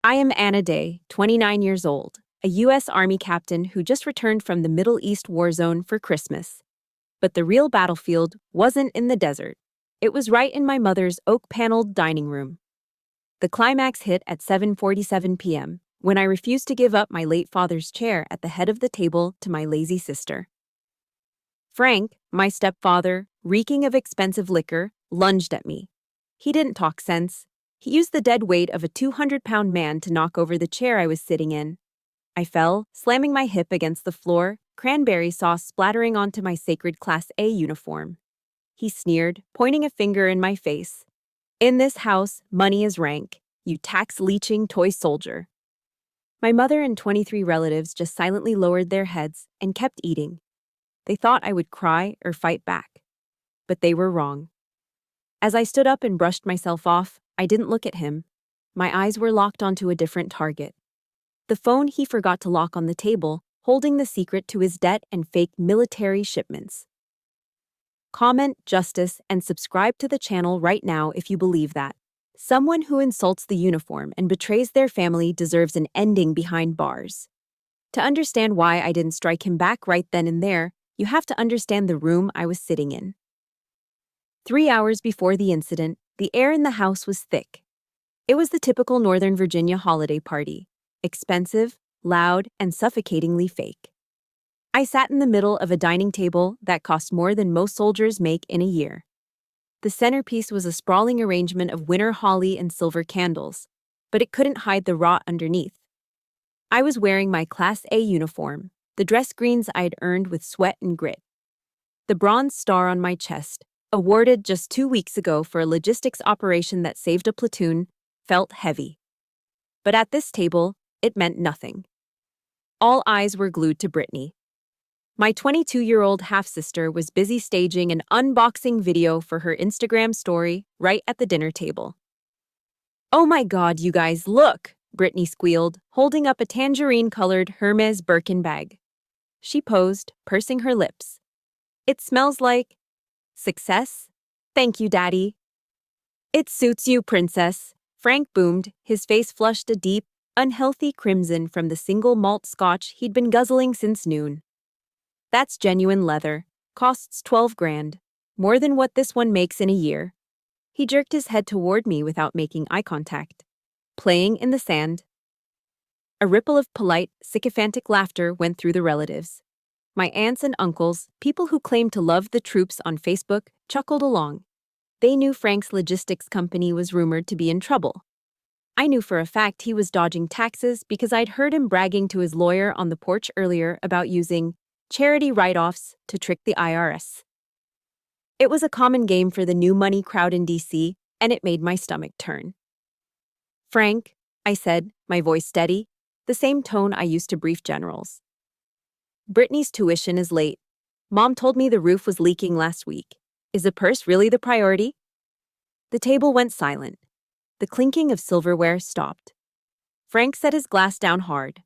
I am Anna Day, 29 years old, a U.S. Army captain who just returned from the Middle East war zone for Christmas. But the real battlefield wasn't in the desert. It was right in my mother's oak-paneled dining room. The climax hit at 7:47 p.m., when I refused to give up my late father's chair at the head of the table to my lazy sister. Frank, my stepfather, reeking of expensive liquor, lunged at me. He didn't talk sense. He used the dead weight of a 200-pound man to knock over the chair I was sitting in. I fell, slamming my hip against the floor, cranberry sauce splattering onto my sacred Class A uniform. He sneered, pointing a finger in my face. "In this house, money is rank, you tax-leeching toy soldier." My mother and 23 relatives just silently lowered their heads and kept eating. They thought I would cry or fight back. But they were wrong. As I stood up and brushed myself off, I didn't look at him. My eyes were locked onto a different target. The phone he forgot to lock on the table, holding the secret to his debt and fake military shipments. Comment, justice, and subscribe to the channel right now if you believe that. Someone who insults the uniform and betrays their family deserves an ending behind bars. To understand why I didn't strike him back right then and there, you have to understand the room I was sitting in. 3 hours before the incident, the air in the house was thick. It was the typical Northern Virginia holiday party. Expensive, loud, and suffocatingly fake. I sat in the middle of a dining table that cost more than most soldiers make in a year. The centerpiece was a sprawling arrangement of winter holly and silver candles, but it couldn't hide the rot underneath. I was wearing my Class A uniform, the dress greens I'd earned with sweat and grit. The bronze star on my chest, awarded just 2 weeks ago for a logistics operation that saved a platoon, felt heavy. But at this table, it meant nothing. All eyes were glued to Brittany. My 22-year-old half-sister was busy staging an unboxing video for her Instagram story right at the dinner table. "Oh my God, you guys, look!" Brittany squealed, holding up a tangerine-colored Hermes Birkin bag. She posed, pursing her lips. "It smells like success? Thank you, Daddy." "It suits you, Princess," Frank boomed, his face flushed a deep, unhealthy crimson from the single malt scotch he'd been guzzling since noon. "That's genuine leather. Costs 12 grand. More than what this one makes in a year." He jerked his head toward me without making eye contact. "Playing in the sand." A ripple of polite, sycophantic laughter went through the relatives. My aunts and uncles, people who claimed to love the troops on Facebook, chuckled along. They knew Frank's logistics company was rumored to be in trouble. I knew for a fact he was dodging taxes because I'd heard him bragging to his lawyer on the porch earlier about using charity write-offs to trick the IRS. It was a common game for the new money crowd in D.C., and it made my stomach turn. "Frank," I said, my voice steady, the same tone I used to brief generals. "Brittany's tuition is late. Mom told me the roof was leaking last week. Is the purse really the priority?" The table went silent. The clinking of silverware stopped. Frank set his glass down hard.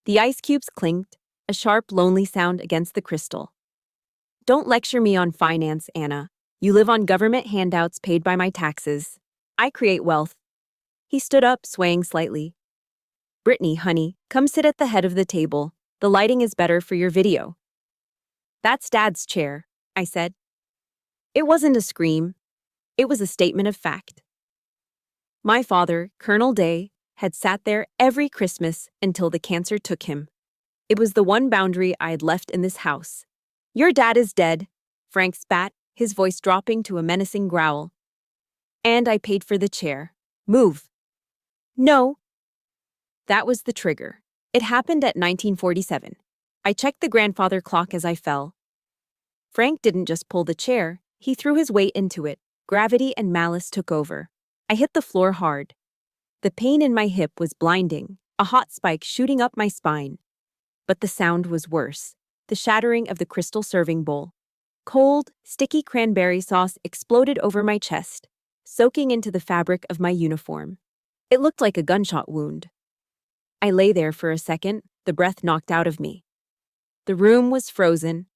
The ice cubes clinked, a sharp, lonely sound against the crystal. "Don't lecture me on finance, Anna. You live on government handouts paid by my taxes. I create wealth." He stood up, swaying slightly. "Brittany, honey, come sit at the head of the table. The lighting is better for your video." "That's Dad's chair," I said. It wasn't a scream. It was a statement of fact. My father, Colonel Day, had sat there every Christmas until the cancer took him. It was the one boundary I had left in this house. "Your dad is dead," Frank spat, his voice dropping to a menacing growl. "And I paid for the chair. Move." "No." That was the trigger. It happened at 1947. I checked the grandfather clock as I fell. Frank didn't just pull the chair, he threw his weight into it. Gravity and malice took over. I hit the floor hard. The pain in my hip was blinding, a hot spike shooting up my spine. But the sound was worse, the shattering of the crystal serving bowl. Cold, sticky cranberry sauce exploded over my chest, soaking into the fabric of my uniform. It looked like a gunshot wound. I lay there for a second, the breath knocked out of me. The room was frozen.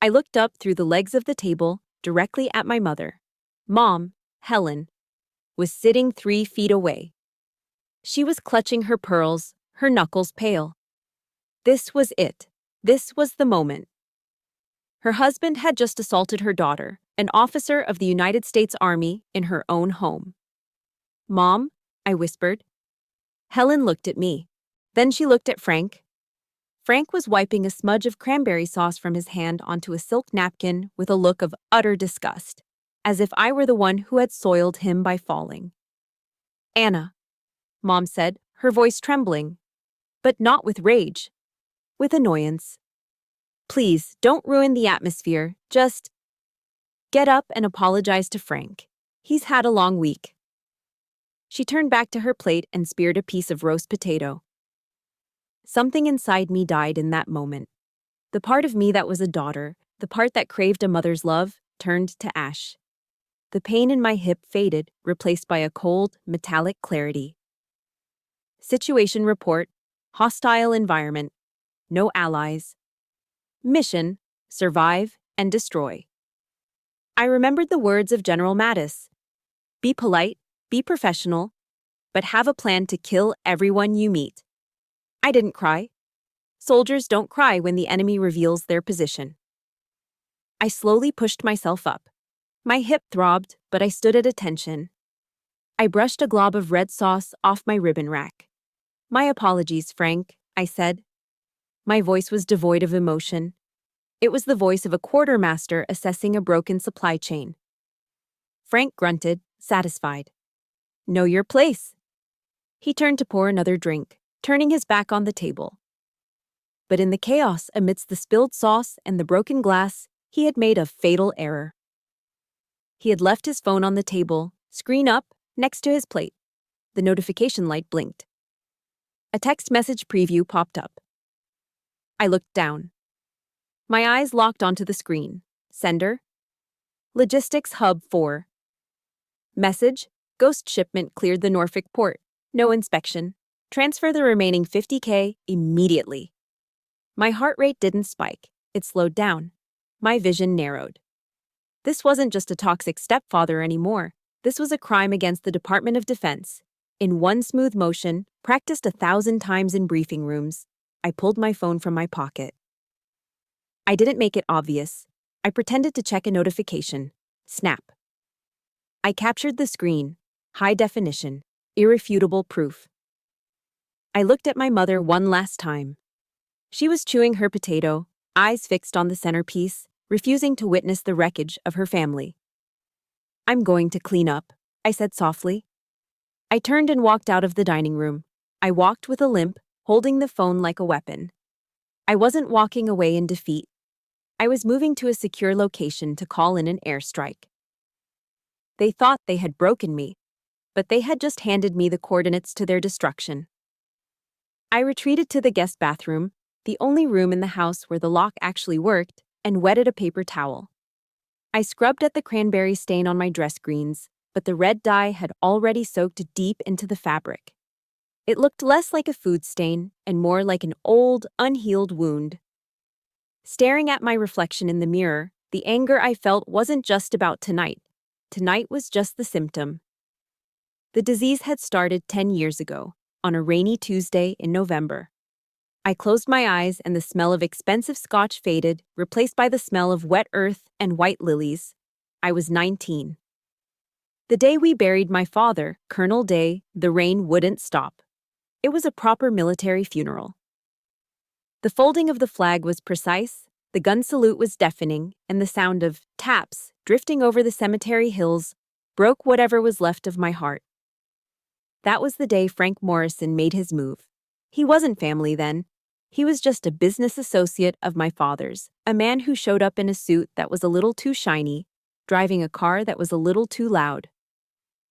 I looked up through the legs of the table, directly at my mother. Mom, Helen, was sitting 3 feet away. She was clutching her pearls, her knuckles pale. This was it. This was the moment. Her husband had just assaulted her daughter, an officer of the United States Army, in her own home. "Mom," I whispered. Helen looked at me. Then she looked at Frank. Frank was wiping a smudge of cranberry sauce from his hand onto a silk napkin with a look of utter disgust, as if I were the one who had soiled him by falling. "Anna," Mom said, her voice trembling, but not with rage, with annoyance. "Please, don't ruin the atmosphere. Just get up and apologize to Frank. He's had a long week." She turned back to her plate and speared a piece of roast potato. Something inside me died in that moment. The part of me that was a daughter, the part that craved a mother's love, turned to ash. The pain in my hip faded, replaced by a cold, metallic clarity. Situation report: hostile environment. No allies. Mission: survive and destroy. I remembered the words of General Mattis. Be polite, be professional, but have a plan to kill everyone you meet. I didn't cry. Soldiers don't cry when the enemy reveals their position. I slowly pushed myself up. My hip throbbed, but I stood at attention. I brushed a glob of red sauce off my ribbon rack. "My apologies, Frank," I said. My voice was devoid of emotion. It was the voice of a quartermaster assessing a broken supply chain. Frank grunted, satisfied. "Know your place." He turned to pour another drink, turning his back on the table. But in the chaos amidst the spilled sauce and the broken glass, he had made a fatal error. He had left his phone on the table, screen up, next to his plate. The notification light blinked. A text message preview popped up. I looked down. My eyes locked onto the screen. Sender: Logistics Hub 4. Message: Ghost shipment cleared the Norfolk port. No inspection. Transfer the remaining $50K immediately. My heart rate didn't spike. It slowed down. My vision narrowed. This wasn't just a toxic stepfather anymore. This was a crime against the Department of Defense. In one smooth motion, practiced 1,000 times in briefing rooms, I pulled my phone from my pocket. I didn't make it obvious. I pretended to check a notification. Snap. I captured the screen. High definition. Irrefutable proof. I looked at my mother one last time. She was chewing her potato, eyes fixed on the centerpiece, refusing to witness the wreckage of her family. "I'm going to clean up," I said softly. I turned and walked out of the dining room. I walked with a limp, holding the phone like a weapon. I wasn't walking away in defeat. I was moving to a secure location to call in an airstrike. They thought they had broken me, but they had just handed me the coordinates to their destruction. I retreated to the guest bathroom, the only room in the house where the lock actually worked, and wetted a paper towel. I scrubbed at the cranberry stain on my dress greens, but the red dye had already soaked deep into the fabric. It looked less like a food stain and more like an old, unhealed wound. Staring at my reflection in the mirror, the anger I felt wasn't just about tonight. Tonight was just the symptom. The disease had started 10 years ago, on a rainy Tuesday in November. I closed my eyes and the smell of expensive scotch faded, replaced by the smell of wet earth and white lilies. I was 19. The day we buried my father, Colonel Day, the rain wouldn't stop. It was a proper military funeral. The folding of the flag was precise, the gun salute was deafening, and the sound of taps drifting over the cemetery hills broke whatever was left of my heart. That was the day Frank Morrison made his move. He wasn't family then. He was just a business associate of my father's, a man who showed up in a suit that was a little too shiny, driving a car that was a little too loud.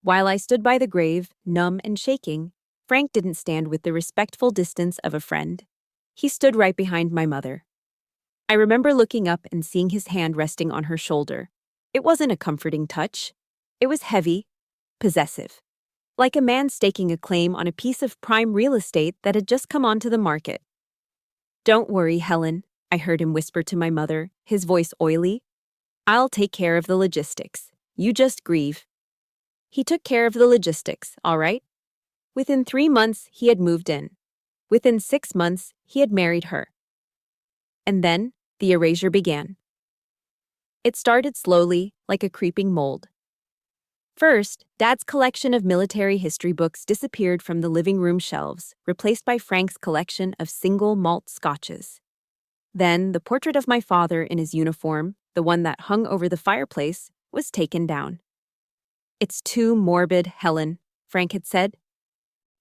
While I stood by the grave, numb and shaking, Frank didn't stand with the respectful distance of a friend. He stood right behind my mother. I remember looking up and seeing his hand resting on her shoulder. It wasn't a comforting touch. It was heavy, possessive. Like a man staking a claim on a piece of prime real estate that had just come onto the market. "Don't worry, Helen," I heard him whisper to my mother, his voice oily. "I'll take care of the logistics. You just grieve." He took care of the logistics, all right. Within 3 months, he had moved in. Within 6 months, he had married her. And then, the erasure began. It started slowly, like a creeping mold. First, Dad's collection of military history books disappeared from the living room shelves, replaced by Frank's collection of single malt scotches. Then, the portrait of my father in his uniform, the one that hung over the fireplace, was taken down. "It's too morbid, Helen," Frank had said.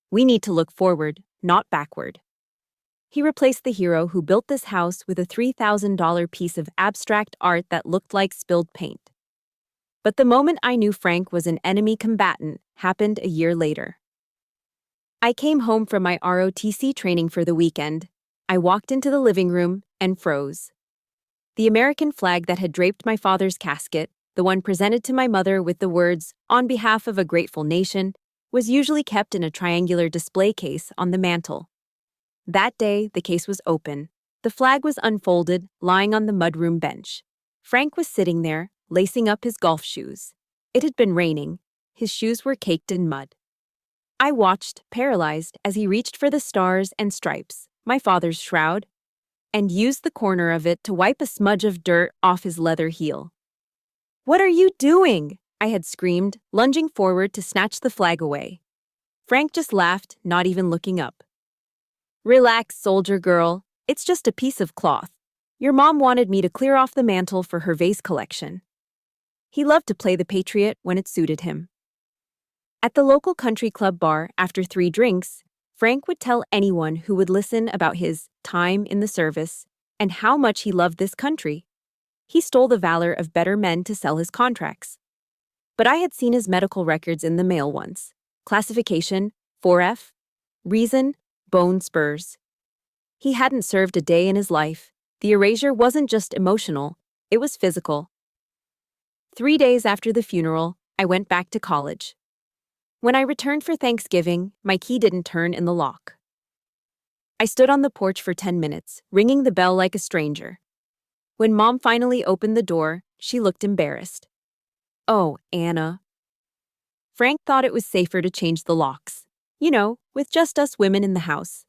"We need to look forward, not backward." He replaced the hero who built this house with a $3,000 piece of abstract art that looked like spilled paint. But the moment I knew Frank was an enemy combatant happened a year later. I came home from my ROTC training for the weekend. I walked into the living room and froze. The American flag that had draped my father's casket, the one presented to my mother with the words, "On behalf of a grateful nation," was usually kept in a triangular display case on the mantel. That day, the case was open. The flag was unfolded, lying on the mudroom bench. Frank was sitting there, lacing up his golf shoes. It had been raining. His shoes were caked in mud. I watched, paralyzed, as he reached for the stars and stripes, my father's shroud, and used the corner of it to wipe a smudge of dirt off his leather heel. "What are you doing?" I had screamed, lunging forward to snatch the flag away. Frank just laughed, not even looking up. "Relax, soldier girl. It's just a piece of cloth. Your mom wanted me to clear off the mantle for her vase collection." He loved to play the patriot when it suited him. At the local country club bar, after 3 drinks, Frank would tell anyone who would listen about his time in the service and how much he loved this country. He stole the valor of better men to sell his contracts. But I had seen his medical records in the mail once. Classification, 4F. Reason, bone spurs. He hadn't served a day in his life. The erasure wasn't just emotional, it was physical. 3 days after the funeral, I went back to college. When I returned for Thanksgiving, my key didn't turn in the lock. I stood on the porch for 10 minutes, ringing the bell like a stranger. When Mom finally opened the door, she looked embarrassed. "Oh, Anna." Frank thought it was safer to change the locks. You know, with just us women in the house.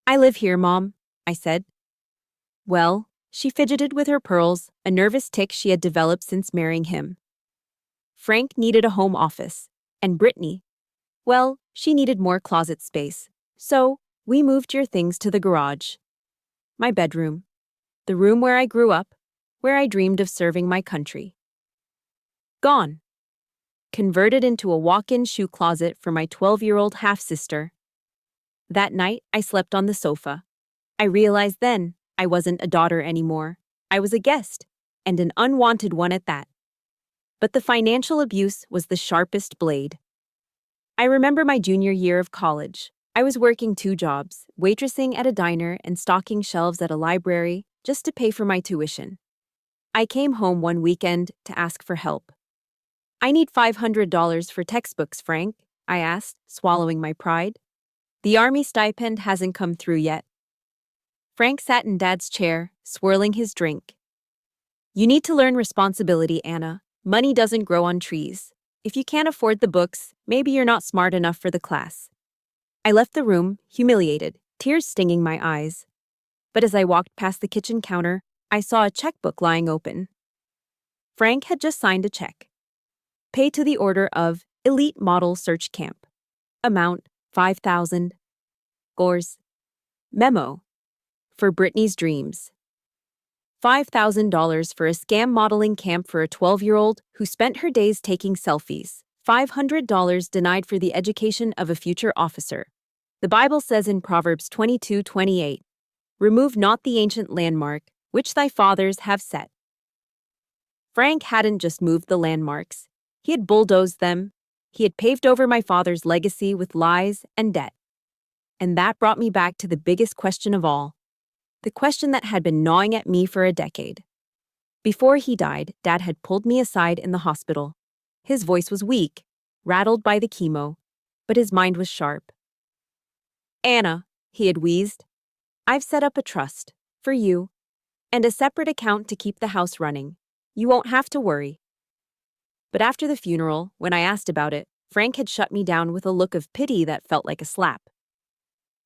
"I live here, Mom," I said. "Well," she fidgeted with her pearls, a nervous tic she had developed since marrying him. Frank needed a home office, and Brittany, well, she needed more closet space. So, we moved your things to the garage. My bedroom. The room where I grew up, where I dreamed of serving my country. Gone. Converted into a walk-in shoe closet for my 12-year-old half-sister. That night, I slept on the sofa. I realized then I wasn't a daughter anymore. I was a guest, and an unwanted one at that. But the financial abuse was the sharpest blade. I remember my junior year of college. I was working 2 jobs, waitressing at a diner and stocking shelves at a library, just to pay for my tuition. I came home one weekend to ask for help. "I need $500 for textbooks, Frank," I asked, swallowing my pride. "The Army stipend hasn't come through yet." Frank sat in Dad's chair, swirling his drink. "You need to learn responsibility, Anna. Money doesn't grow on trees. If you can't afford the books, maybe you're not smart enough for the class." I left the room, humiliated, tears stinging my eyes. But as I walked past the kitchen counter, I saw a checkbook lying open. Frank had just signed a check. Pay to the order of Elite Model Search Camp. Amount, $5,000. Gores. Memo. For Brittany's dreams. $5,000 for a scam modeling camp for a 12-year-old who spent her days taking selfies. $500 denied for the education of a future officer. The Bible says in Proverbs 22:28, "Remove not the ancient landmark, which thy fathers have set." Frank hadn't just moved the landmarks. He had bulldozed them. He had paved over my father's legacy with lies and debt. And that brought me back to the biggest question of all. The question that had been gnawing at me for a decade. Before he died, Dad had pulled me aside in the hospital. His voice was weak, rattled by the chemo, but his mind was sharp. "Anna," he had wheezed, "I've set up a trust, for you, and a separate account to keep the house running. You won't have to worry." But after the funeral, when I asked about it, Frank had shut me down with a look of pity that felt like a slap.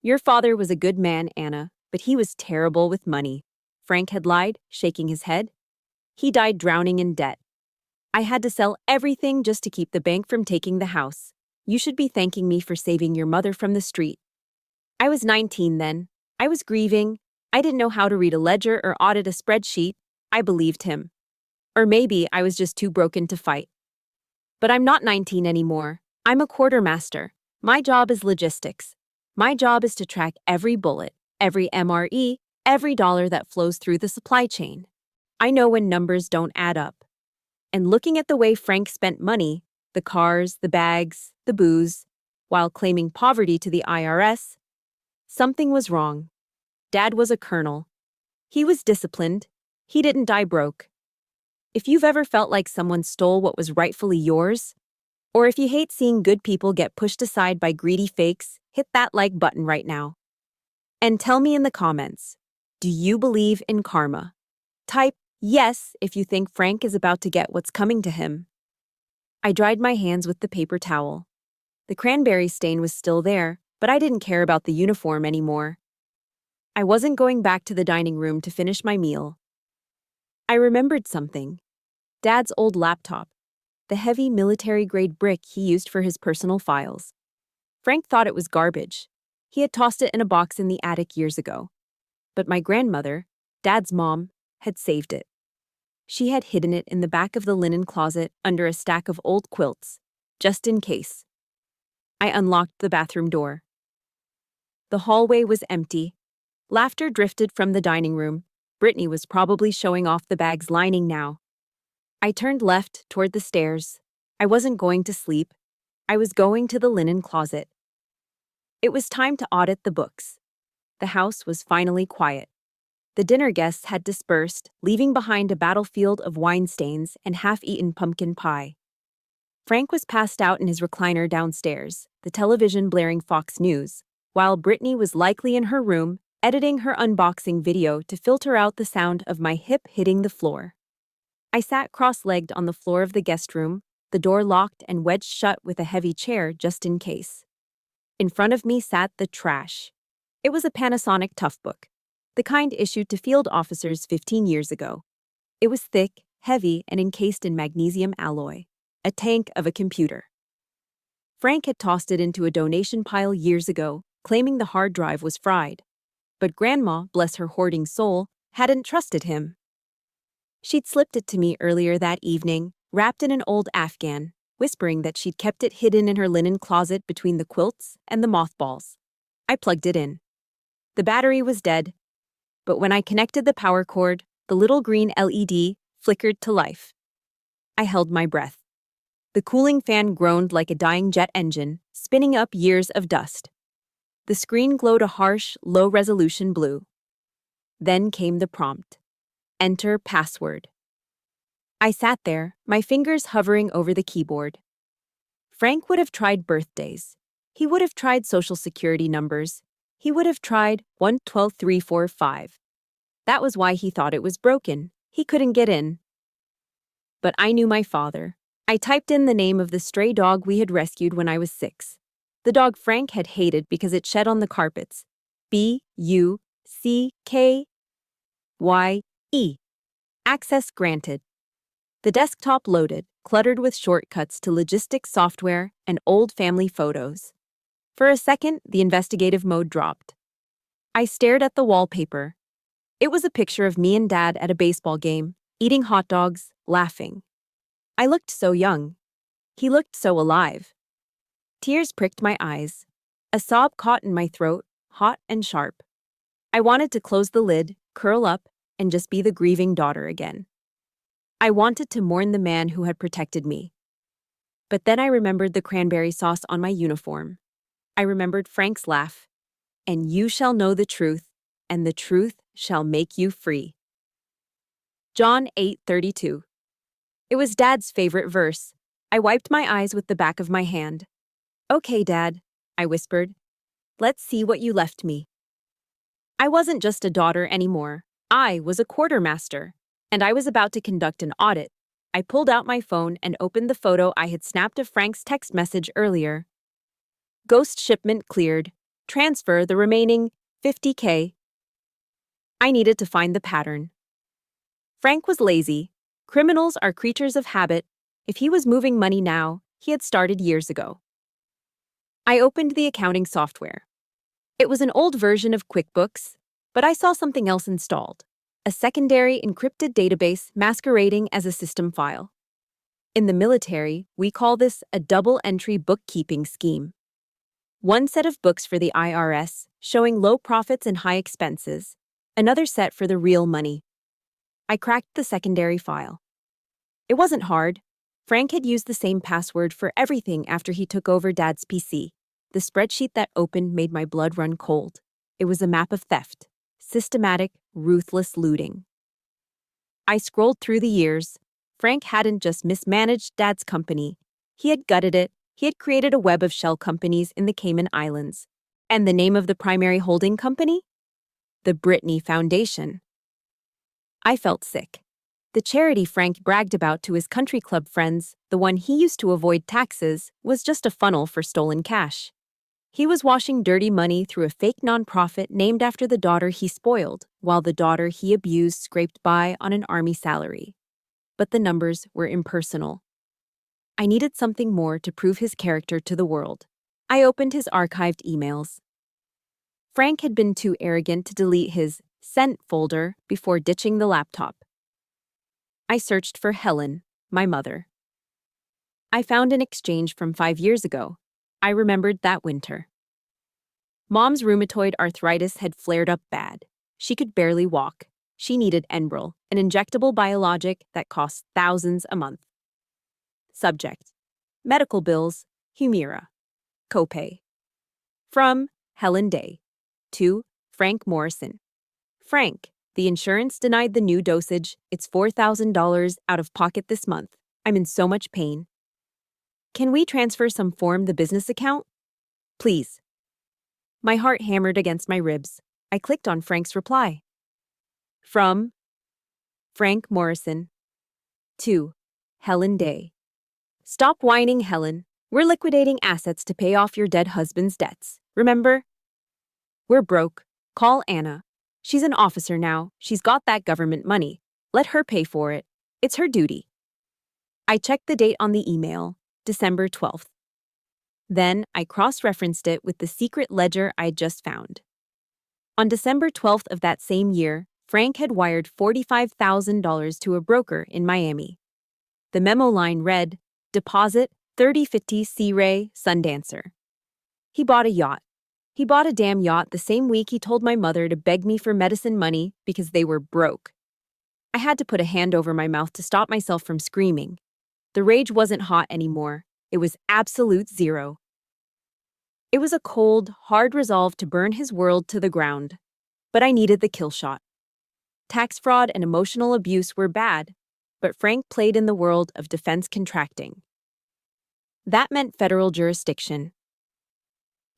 Your father was a good man, Anna, but he was terrible with money. Frank had lied, shaking his head. He died drowning in debt. I had to sell everything just to keep the bank from taking the house. You should be thanking me for saving your mother from the street. I was 19 then. I was grieving. I didn't know how to read a ledger or audit a spreadsheet. I believed him. Or maybe I was just too broken to fight. But I'm not 19 anymore. I'm a quartermaster. My job is logistics. My job is to track every bullet, every MRE, every dollar that flows through the supply chain. I know when numbers don't add up. And looking at the way Frank spent money, the cars, the bags, the booze, while claiming poverty to the IRS, something was wrong. Dad was a colonel. He was disciplined. He didn't die broke. If you've ever felt like someone stole what was rightfully yours, or if you hate seeing good people get pushed aside by greedy fakes, hit that like button right now. And tell me in the comments, do you believe in karma? Type yes if you think Frank is about to get what's coming to him. I dried my hands with the paper towel. The cranberry stain was still there, but I didn't care about the uniform anymore. I wasn't going back to the dining room to finish my meal. I remembered something. Dad's old laptop, the heavy military-grade brick he used for his personal files. Frank thought it was garbage. He had tossed it in a box in the attic years ago. But my grandmother, Dad's mom, had saved it. She had hidden it in the back of the linen closet under a stack of old quilts, just in case. I unlocked the bathroom door. The hallway was empty. Laughter drifted from the dining room. Brittany was probably showing off the bag's lining now. I turned left toward the stairs. I wasn't going to sleep. I was going to the linen closet. It was time to audit the books. The house was finally quiet. The dinner guests had dispersed, leaving behind a battlefield of wine stains and half-eaten pumpkin pie. Frank was passed out in his recliner downstairs, the television blaring Fox News, while Brittany was likely in her room, editing her unboxing video to filter out the sound of my hip hitting the floor. I sat cross-legged on the floor of the guest room, the door locked and wedged shut with a heavy chair just in case. In front of me sat the trash. It was a Panasonic Toughbook, the kind issued to field officers 15 years ago. It was thick, heavy, and encased in magnesium alloy, a tank of a computer. Frank had tossed it into a donation pile years ago, claiming the hard drive was fried. But Grandma, bless her hoarding soul, hadn't trusted him. She'd slipped it to me earlier that evening, wrapped in an old Afghan, whispering that she'd kept it hidden in her linen closet between the quilts and the mothballs. I plugged it in. The battery was dead, but when I connected the power cord, the little green LED flickered to life. I held my breath. The cooling fan groaned like a dying jet engine, spinning up years of dust. The screen glowed a harsh, low-resolution blue. Then came the prompt. Enter password. I sat there, my fingers hovering over the keyboard. Frank would have tried birthdays. He would have tried social security numbers. He would have tried 1, 12, 3, 4, 5. That was why he thought it was broken. He couldn't get in. But I knew my father. I typed in the name of the stray dog we had rescued when I was 6. The dog Frank had hated because it shed on the carpets. B-U-C-K-Y-E. Access granted. The desktop loaded, cluttered with shortcuts to logistics software and old family photos. For a second, the investigative mode dropped. I stared at the wallpaper. It was a picture of me and Dad at a baseball game, eating hot dogs, laughing. I looked so young. He looked so alive. Tears pricked my eyes. A sob caught in my throat, hot and sharp. I wanted to close the lid, curl up, and just be the grieving daughter again. I wanted to mourn the man who had protected me. But then I remembered the cranberry sauce on my uniform. I remembered Frank's laugh. And you shall know the truth, and the truth shall make you free. John 8:32. It was Dad's favorite verse. I wiped my eyes with the back of my hand. Okay, Dad, I whispered. Let's see what you left me. I wasn't just a daughter anymore. I was a quartermaster, and I was about to conduct an audit, I pulled out my phone and opened the photo I had snapped of Frank's text message earlier. Ghost shipment cleared. Transfer the remaining $50K. I needed to find the pattern. Frank was lazy. Criminals are creatures of habit. If he was moving money now, he had started years ago. I opened the accounting software. It was an old version of QuickBooks, but I saw something else installed. A secondary encrypted database masquerading as a system file. In the military, we call this a double-entry bookkeeping scheme. One set of books for the IRS, showing low profits and high expenses. Another set for the real money. I cracked the secondary file. It wasn't hard. Frank had used the same password for everything after he took over Dad's PC. The spreadsheet that opened made my blood run cold. It was a map of theft. Systematic, ruthless looting. I scrolled through the years. Frank hadn't just mismanaged Dad's company. He had gutted it. He had created a web of shell companies in the Cayman Islands. And the name of the primary holding company? The Brittany Foundation. I felt sick. The charity Frank bragged about to his country club friends, the one he used to avoid taxes, was just a funnel for stolen cash. He was washing dirty money through a fake nonprofit named after the daughter he spoiled, while the daughter he abused scraped by on an army salary. But the numbers were impersonal. I needed something more to prove his character to the world. I opened his archived emails. Frank had been too arrogant to delete his sent folder before ditching the laptop. I searched for Helen, my mother. I found an exchange from 5 years ago. I remembered that winter. Mom's rheumatoid arthritis had flared up bad. She could barely walk. She needed Enbrel, an injectable biologic that cost thousands a month. Subject: medical bills, Humira. Copay. From Helen Day. To Frank Morrison. Frank, the insurance denied the new dosage. It's $4,000 out of pocket this month. I'm in so much pain. Can we transfer some from the business account? Please. My heart hammered against my ribs. I clicked on Frank's reply. From Frank Morrison. To Helen Day. Stop whining, Helen. We're liquidating assets to pay off your dead husband's debts. Remember? We're broke. Call Anna. She's an officer now. She's got that government money. Let her pay for it. It's her duty. I checked the date on the email, December 12th. Then I cross-referenced it with the secret ledger I'd just found. On December 12th of that same year, Frank had wired $45,000 to a broker in Miami. The memo line read, Deposit 3050 Sea Ray Sundancer. He bought a yacht. He bought a damn yacht the same week he told my mother to beg me for medicine money because they were broke. I had to put a hand over my mouth to stop myself from screaming. The rage wasn't hot anymore. It was absolute zero. It was a cold, hard resolve to burn his world to the ground. But I needed the kill shot. Tax fraud and emotional abuse were bad, but Frank played in the world of defense contracting. That meant federal jurisdiction.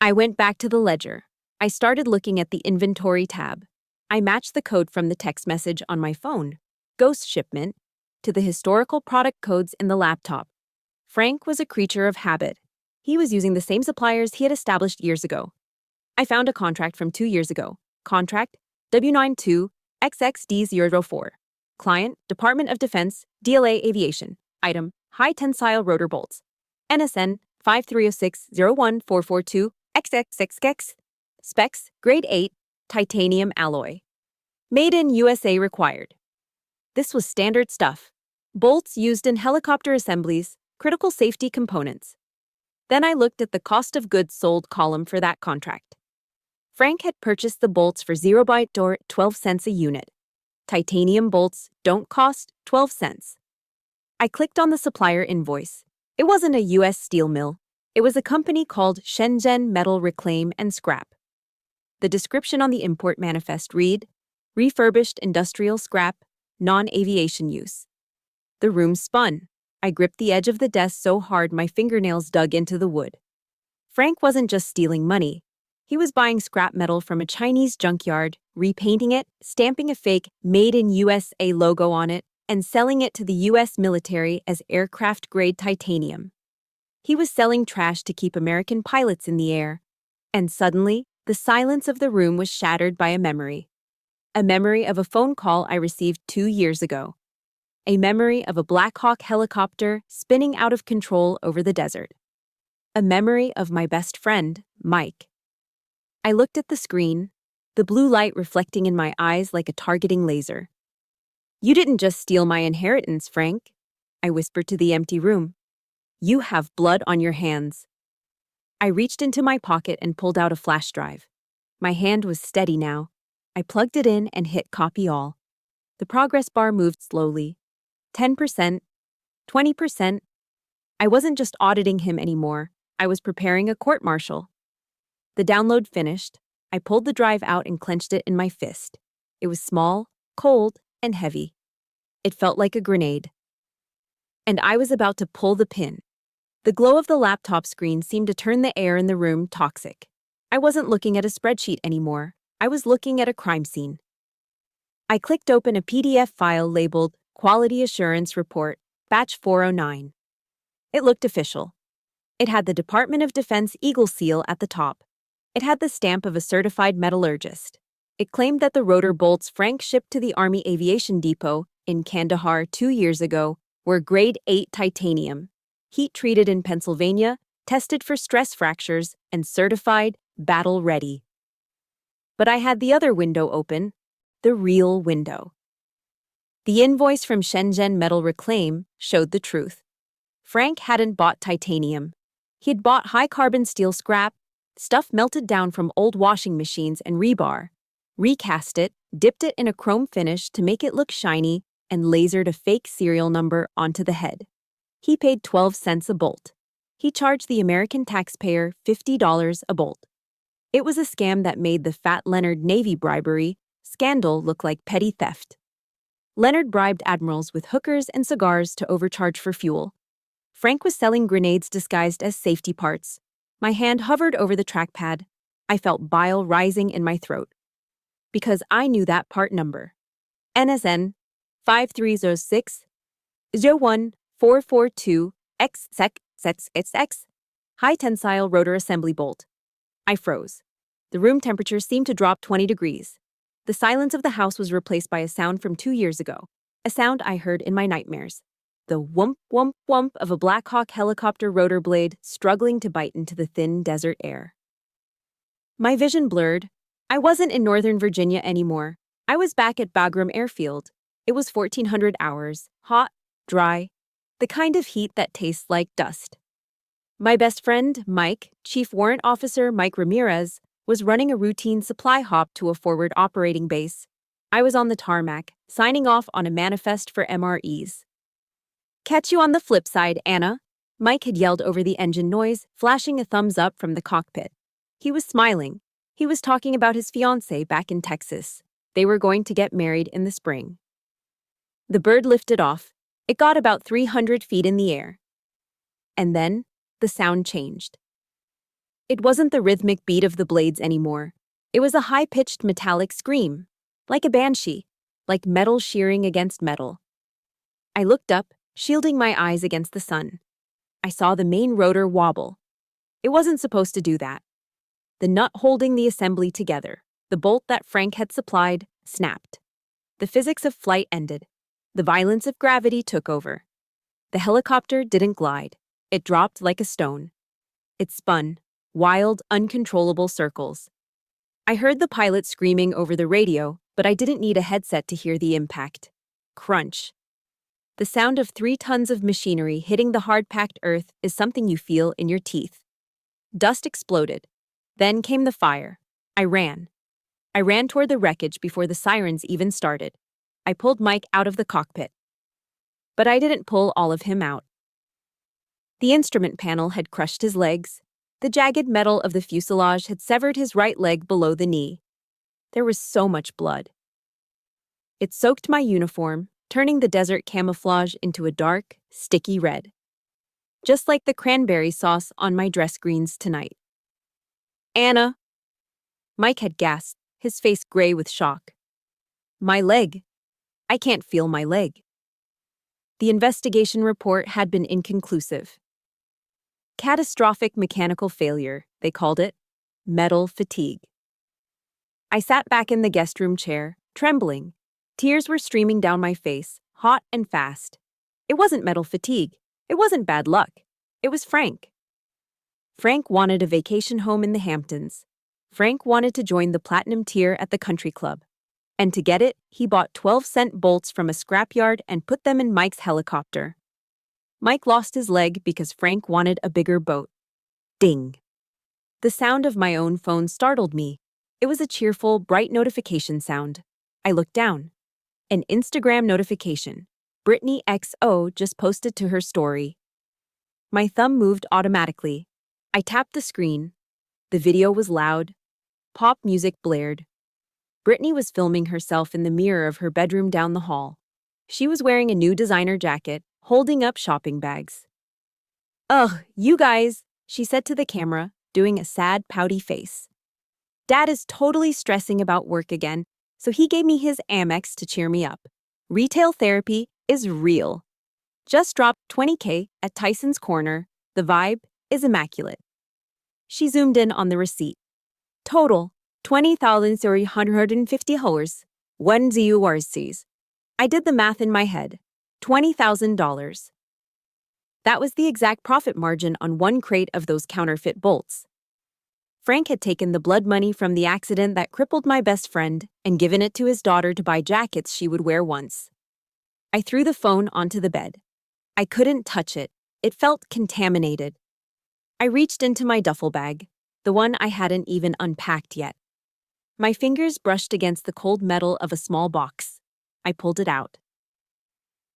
I went back to the ledger. I started looking at the inventory tab. I matched the code from the text message on my phone, ghost shipment, to the historical product codes in the laptop. Frank was a creature of habit. He was using the same suppliers he had established years ago. I found a contract from 2 years ago. Contract W92XXD04. Client, Department of Defense, DLA Aviation. Item, high tensile rotor bolts. NSN 530601442 XXXX. Specs, grade 8, titanium alloy. Made in USA required. This was standard stuff. Bolts used in helicopter assemblies, critical safety components. Then I looked at the cost of goods sold column for that contract. Frank had purchased the bolts for 0 or 12 cents a unit. Titanium bolts don't cost 12 cents. I clicked on the supplier invoice. It wasn't a U.S. steel mill. It was a company called Shenzhen Metal Reclaim and Scrap. The description on the import manifest read, refurbished industrial scrap, non-aviation use. The room spun. I gripped the edge of the desk so hard my fingernails dug into the wood. Frank wasn't just stealing money. He was buying scrap metal from a Chinese junkyard, repainting it, stamping a fake Made in USA logo on it, and selling it to the US military as aircraft-grade titanium. He was selling trash to keep American pilots in the air. And suddenly, the silence of the room was shattered by a memory. A memory of a phone call I received 2 years ago. A memory of a Black Hawk helicopter spinning out of control over the desert. A memory of my best friend, Mike. I looked at the screen, the blue light reflecting in my eyes like a targeting laser. "You didn't just steal my inheritance, Frank," I whispered to the empty room. "You have blood on your hands." I reached into my pocket and pulled out a flash drive. My hand was steady now. I plugged it in and hit copy all. The progress bar moved slowly. 10%, 20%. I wasn't just auditing him anymore. I was preparing a court-martial. The download finished. I pulled the drive out and clenched it in my fist. It was small, cold, and heavy. It felt like a grenade. And I was about to pull the pin. The glow of the laptop screen seemed to turn the air in the room toxic. I wasn't looking at a spreadsheet anymore. I was looking at a crime scene. I clicked open a PDF file labeled Quality Assurance Report, Batch 409. It looked official. It had the Department of Defense Eagle seal at the top. It had the stamp of a certified metallurgist. It claimed that the rotor bolts Frank shipped to the Army Aviation Depot in Kandahar 2 years ago were grade 8 titanium, heat-treated in Pennsylvania, tested for stress fractures, and certified battle-ready. But I had the other window open, the real window. The invoice from Shenzhen Metal Reclaim showed the truth. Frank hadn't bought titanium. He had bought high-carbon steel scrap, stuff melted down from old washing machines and rebar, recast it, dipped it in a chrome finish to make it look shiny, and lasered a fake serial number onto the head. He paid 12 cents a bolt. He charged the American taxpayer $50 a bolt. It was a scam that made the Fat Leonard Navy bribery scandal look like petty theft. Leonard bribed admirals with hookers and cigars to overcharge for fuel. Frank was selling grenades disguised as safety parts. My hand hovered over the trackpad. I felt bile rising in my throat. Because I knew that part number. NSN 5306 01442 XSEC high tensile rotor assembly bolt. I froze. The room temperature seemed to drop 20 degrees. The silence of the house was replaced by a sound from 2 years ago, a sound I heard in my nightmares. The whump, whump, whump of a Black Hawk helicopter rotor blade struggling to bite into the thin desert air. My vision blurred. I wasn't in Northern Virginia anymore. I was back at Bagram Airfield. It was 1400 hours, hot, dry, the kind of heat that tastes like dust. My best friend, Mike, Chief Warrant Officer Mike Ramirez, was running a routine supply hop to a forward operating base. I was on the tarmac, signing off on a manifest for MREs. "Catch you on the flip side, Anna," Mike had yelled over the engine noise, flashing a thumbs up from the cockpit. He was smiling. He was talking about his fiancée back in Texas. They were going to get married in the spring. The bird lifted off. It got about 300 feet in the air. And then, the sound changed. It wasn't the rhythmic beat of the blades anymore. It was a high-pitched metallic scream, like a banshee, like metal shearing against metal. I looked up, shielding my eyes against the sun. I saw the main rotor wobble. It wasn't supposed to do that. The nut holding the assembly together, the bolt that Frank had supplied, snapped. The physics of flight ended. The violence of gravity took over. The helicopter didn't glide. It dropped like a stone. It spun, wild, uncontrollable circles. I heard the pilot screaming over the radio, but I didn't need a headset to hear the impact. Crunch. The sound of 3 tons of machinery hitting the hard-packed earth is something you feel in your teeth. Dust exploded. Then came the fire. I ran. I ran toward the wreckage before the sirens even started. I pulled Mike out of the cockpit. But I didn't pull all of him out. The instrument panel had crushed his legs. The jagged metal of the fuselage had severed his right leg below the knee. There was so much blood. It soaked my uniform, turning the desert camouflage into a dark, sticky red. Just like the cranberry sauce on my dress greens tonight. "Anna!" Mike had gasped, his face gray with shock. "My leg. I can't feel my leg." The investigation report had been inconclusive. Catastrophic mechanical failure, they called it. Metal fatigue. I sat back in the guest room chair, trembling. Tears were streaming down my face, hot and fast. It wasn't metal fatigue. It wasn't bad luck. It was Frank. Frank wanted a vacation home in the Hamptons. Frank wanted to join the platinum tier at the country club. And to get it, he bought 12-cent bolts from a scrapyard and put them in Mike's helicopter. Mike lost his leg because Frank wanted a bigger boat. Ding. The sound of my own phone startled me. It was a cheerful, bright notification sound. I looked down. An Instagram notification. Brittany XO just posted to her story. My thumb moved automatically. I tapped the screen. The video was loud. Pop music blared. Brittany was filming herself in the mirror of her bedroom down the hall. She was wearing a new designer jacket, holding up shopping bags. "Ugh, you guys," she said to the camera, doing a sad, pouty face. "Dad is totally stressing about work again, so he gave me his Amex to cheer me up. Retail therapy is real. Just dropped $20K at Tyson's Corner. The vibe is immaculate." She zoomed in on the receipt. Total, $20,350. When ZURCs. I did the math in my head. $20,000. That was the exact profit margin on one crate of those counterfeit bolts. Frank had taken the blood money from the accident that crippled my best friend and given it to his daughter to buy jackets she would wear once. I threw the phone onto the bed. I couldn't touch it. It felt contaminated. I reached into my duffel bag, the one I hadn't even unpacked yet. My fingers brushed against the cold metal of a small box. I pulled it out.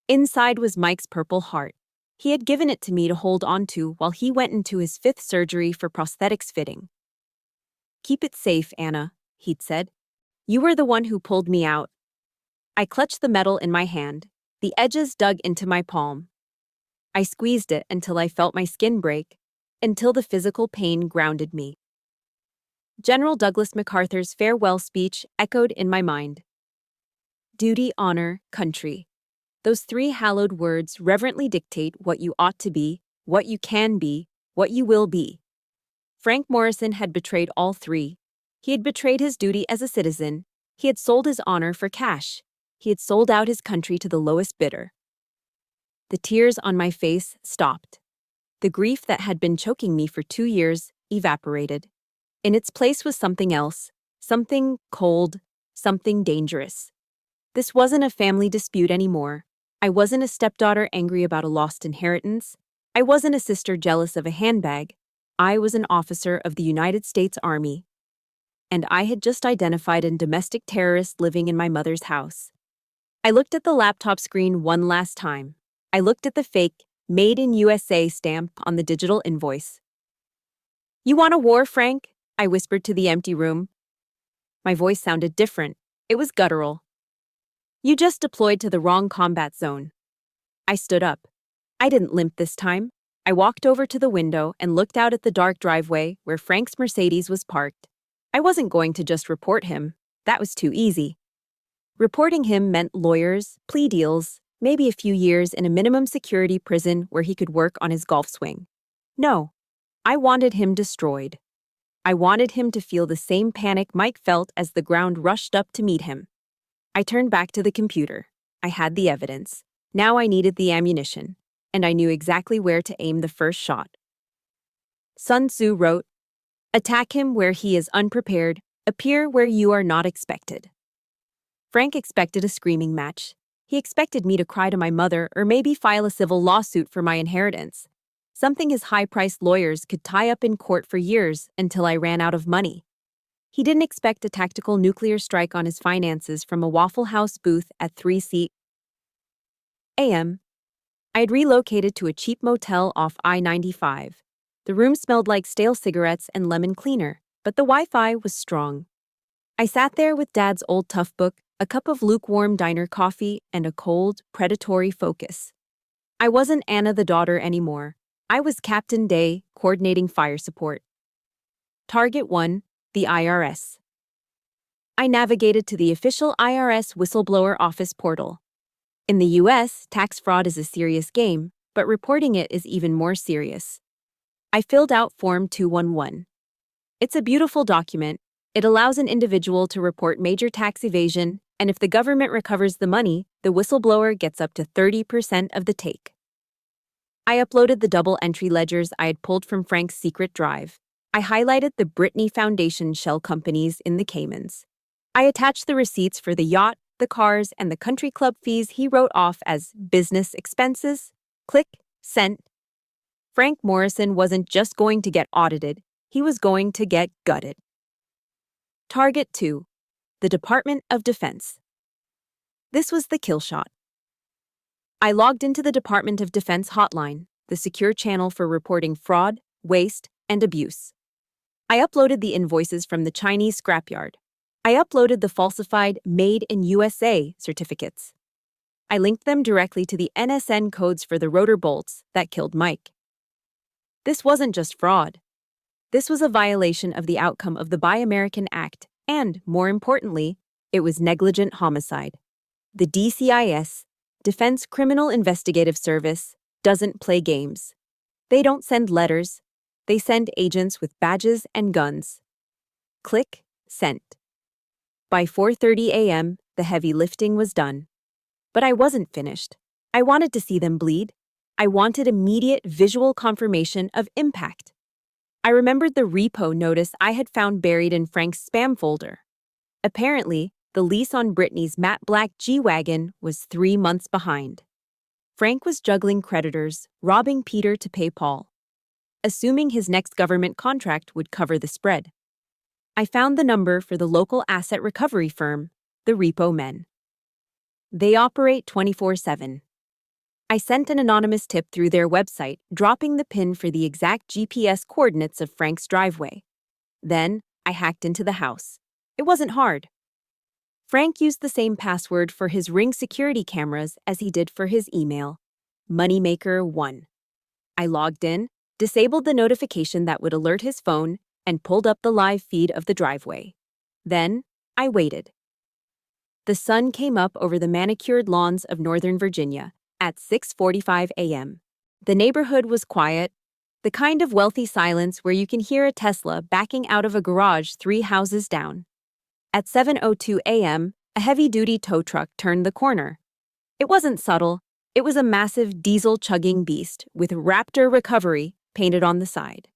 Inside was Mike's Purple Heart. He had given it to me to hold onto while he went into his 5th surgery for prosthetics fitting. "Keep it safe, Anna," he'd said. "You were the one who pulled me out." I clutched the metal in my hand. The edges dug into my palm. I squeezed it until I felt my skin break, until the physical pain grounded me. General Douglas MacArthur's farewell speech echoed in my mind. Duty, honor, country. Those 3 hallowed words reverently dictate what you ought to be, what you can be, what you will be. Frank Morrison had betrayed all 3. He had betrayed his duty as a citizen. He had sold his honor for cash. He had sold out his country to the lowest bidder. The tears on my face stopped. The grief that had been choking me for 2 years evaporated. In its place was something else, something cold, something dangerous. This wasn't a family dispute anymore. I wasn't a stepdaughter angry about a lost inheritance. I wasn't a sister jealous of a handbag. I was an officer of the United States Army. And I had just identified a domestic terrorist living in my mother's house. I looked at the laptop screen one last time. I looked at the fake, Made in USA stamp on the digital invoice. "You want a war, Frank?" I whispered to the empty room. My voice sounded different. It was guttural. "You just deployed to the wrong combat zone." I stood up. I didn't limp this time. I walked over to the window and looked out at the dark driveway where Frank's Mercedes was parked. I wasn't going to just report him. That was too easy. Reporting him meant lawyers, plea deals, maybe a few years in a minimum security prison where he could work on his golf swing. No, I wanted him destroyed. I wanted him to feel the same panic Mike felt as the ground rushed up to meet him. I turned back to the computer. I had the evidence. Now I needed the ammunition, and I knew exactly where to aim the first shot. Sun Tzu wrote, "Attack him where he is unprepared, appear where you are not expected." Frank expected a screaming match. He expected me to cry to my mother or maybe file a civil lawsuit for my inheritance. Something his high-priced lawyers could tie up in court for years until I ran out of money. He didn't expect a tactical nuclear strike on his finances from a Waffle House booth at 3 a.m. I had relocated to a cheap motel off I-95. The room smelled like stale cigarettes and lemon cleaner, but the Wi-Fi was strong. I sat there with Dad's old tough book, a cup of lukewarm diner coffee, and a cold, predatory focus. I wasn't Anna the daughter anymore. I was Captain Day, coordinating fire support. Target 1, the IRS. I navigated to the official IRS whistleblower office portal. In the US, tax fraud is a serious game, but reporting it is even more serious. I filled out Form 211. It's a beautiful document. It allows an individual to report major tax evasion, and if the government recovers the money, the whistleblower gets up to 30% of the take. I uploaded the double entry ledgers I had pulled from Frank's secret drive. I highlighted the Brittany Foundation shell companies in the Caymans. I attached the receipts for the yacht, the cars, and the country club fees he wrote off as business expenses. Click, sent. Frank Morrison wasn't just going to get audited, he was going to get gutted. Target 2. The Department of Defense. This was the kill shot. I logged into the Department of Defense hotline, the secure channel for reporting fraud, waste, and abuse. I uploaded the invoices from the Chinese scrapyard. I uploaded the falsified Made in USA certificates. I linked them directly to the NSN codes for the rotor bolts that killed Mike. This wasn't just fraud. This was a violation of the outcome of the Buy American Act, and, more importantly, it was negligent homicide. The DCIS, Defense Criminal Investigative Service, doesn't play games. They don't send letters. They send agents with badges and guns. Click, sent. By 4:30 a.m., the heavy lifting was done. But I wasn't finished. I wanted to see them bleed. I wanted immediate visual confirmation of impact. I remembered the repo notice I had found buried in Frank's spam folder. Apparently, the lease on Brittany's matte black G-Wagon was 3 months behind. Frank was juggling creditors, robbing Peter to pay Paul, assuming his next government contract would cover the spread. I found the number for the local asset recovery firm, the Repo Men. They operate 24/7. I sent an anonymous tip through their website, dropping the pin for the exact GPS coordinates of Frank's driveway. Then, I hacked into the house. It wasn't hard. Frank used the same password for his Ring security cameras as he did for his email, Moneymaker1. I logged in, disabled the notification that would alert his phone, and pulled up the live feed of the driveway. Then, I waited. The sun came up over the manicured lawns of Northern Virginia at 6:45 a.m. The neighborhood was quiet, the kind of wealthy silence where you can hear a Tesla backing out of a garage 3 houses down. At 7:02 a.m., a heavy-duty tow truck turned the corner. It wasn't subtle. It was a massive diesel-chugging beast with Raptor Recovery painted on the side.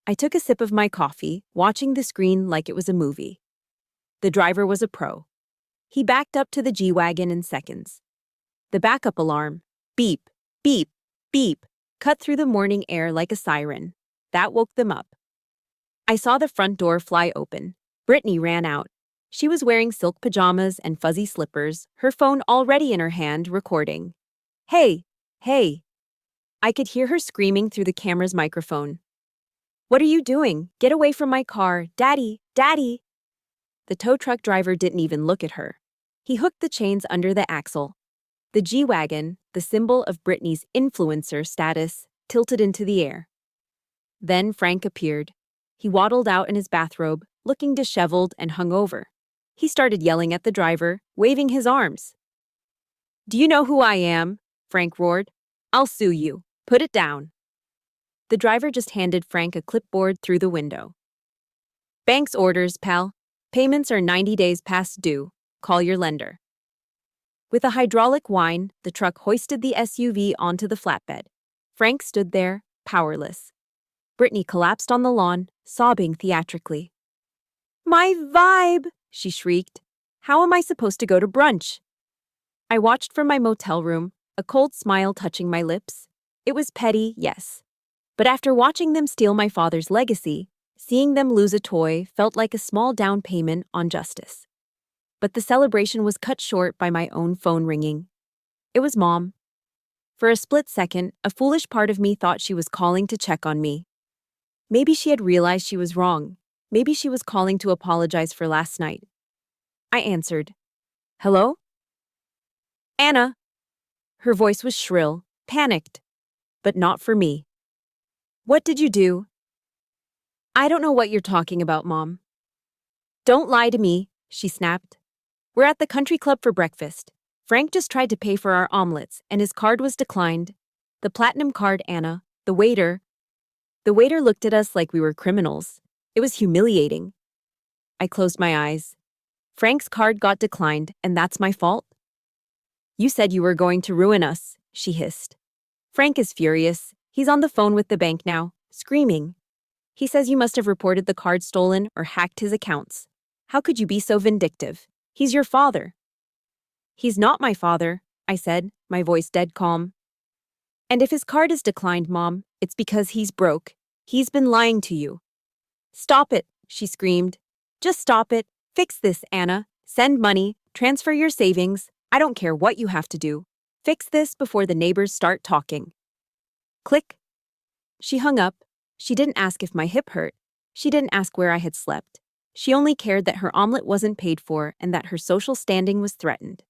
I took a sip of my coffee, watching the screen like it was a movie. The driver was a pro. He backed up to the G-Wagon in seconds. The backup alarm, beep, beep, beep, cut through the morning air like a siren. That woke them up. I saw the front door fly open. Brittany ran out. She was wearing silk pajamas and fuzzy slippers, her phone already in her hand, recording. Hey, hey. I could hear her screaming through the camera's microphone. What are you doing? Get away from my car. Daddy, Daddy. The tow truck driver didn't even look at her. He hooked the chains under the axle. The G-Wagon, the symbol of Brittany's influencer status, tilted into the air. Then Frank appeared. He waddled out in his bathrobe, looking disheveled and hungover. He started yelling at the driver, waving his arms. "Do you know who I am?" Frank roared. "I'll sue you. Put it down." The driver just handed Frank a clipboard through the window. "Bank's orders, pal. Payments are 90 days past due. Call your lender." With a hydraulic whine, the truck hoisted the SUV onto the flatbed. Frank stood there, powerless. Brittany collapsed on the lawn, sobbing theatrically. "My vibe!" she shrieked. "How am I supposed to go to brunch?" I watched from my motel room, a cold smile touching my lips. It was petty, yes. But after watching them steal my father's legacy, seeing them lose a toy felt like a small down payment on justice. But the celebration was cut short by my own phone ringing. It was Mom. For a split second, a foolish part of me thought she was calling to check on me. Maybe she had realized she was wrong. Maybe she was calling to apologize for last night. I answered. "Hello?" "Anna." Her voice was shrill, panicked. But not for me. "What did you do?" "I don't know what you're talking about, Mom." "Don't lie to me," she snapped. "We're at the country club for breakfast. Frank just tried to pay for our omelets, and his card was declined. The platinum card, Anna. The waiter. The waiter looked at us like we were criminals. It was humiliating. I closed my eyes. Frank's card got declined, and that's my fault? You said you were going to ruin us, she hissed. Frank is furious. He's on the phone with the bank now, screaming. He says you must have reported the card stolen or hacked his accounts. How could you be so vindictive? He's your father. He's not my father, I said, my voice dead calm. And if his card is declined, Mom, it's because he's broke. He's been lying to you. Stop it, she screamed. Just stop it. Fix this, Anna. Send money. Transfer your savings. I don't care what you have to do. Fix this before the neighbors start talking. Click. She hung up. She didn't ask if my hip hurt. She didn't ask where I had slept. She only cared that her omelet wasn't paid for and that her social standing was threatened.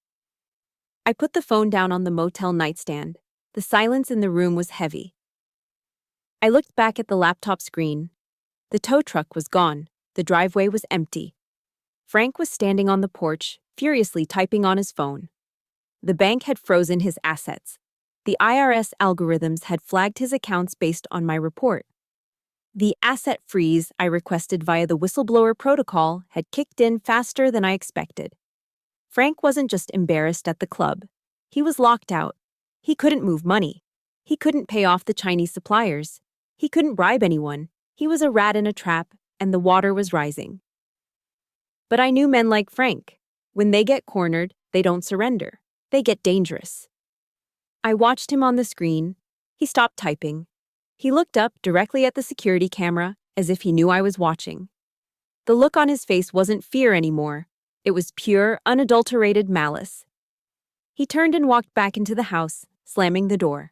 I put the phone down on the motel nightstand. The silence in the room was heavy. I looked back at the laptop screen. The tow truck was gone. The driveway was empty. Frank was standing on the porch, furiously typing on his phone. The bank had frozen his assets. The IRS algorithms had flagged his accounts based on my report. The asset freeze I requested via the whistleblower protocol had kicked in faster than I expected. Frank wasn't just embarrassed at the club. He was locked out. He couldn't move money. He couldn't pay off the Chinese suppliers. He couldn't bribe anyone. He was a rat in a trap, and the water was rising. But I knew men like Frank. When they get cornered, they don't surrender. They get dangerous. I watched him on the screen. He stopped typing. He looked up directly at the security camera, as if he knew I was watching. The look on his face wasn't fear anymore. It was pure, unadulterated malice. He turned and walked back into the house, slamming the door.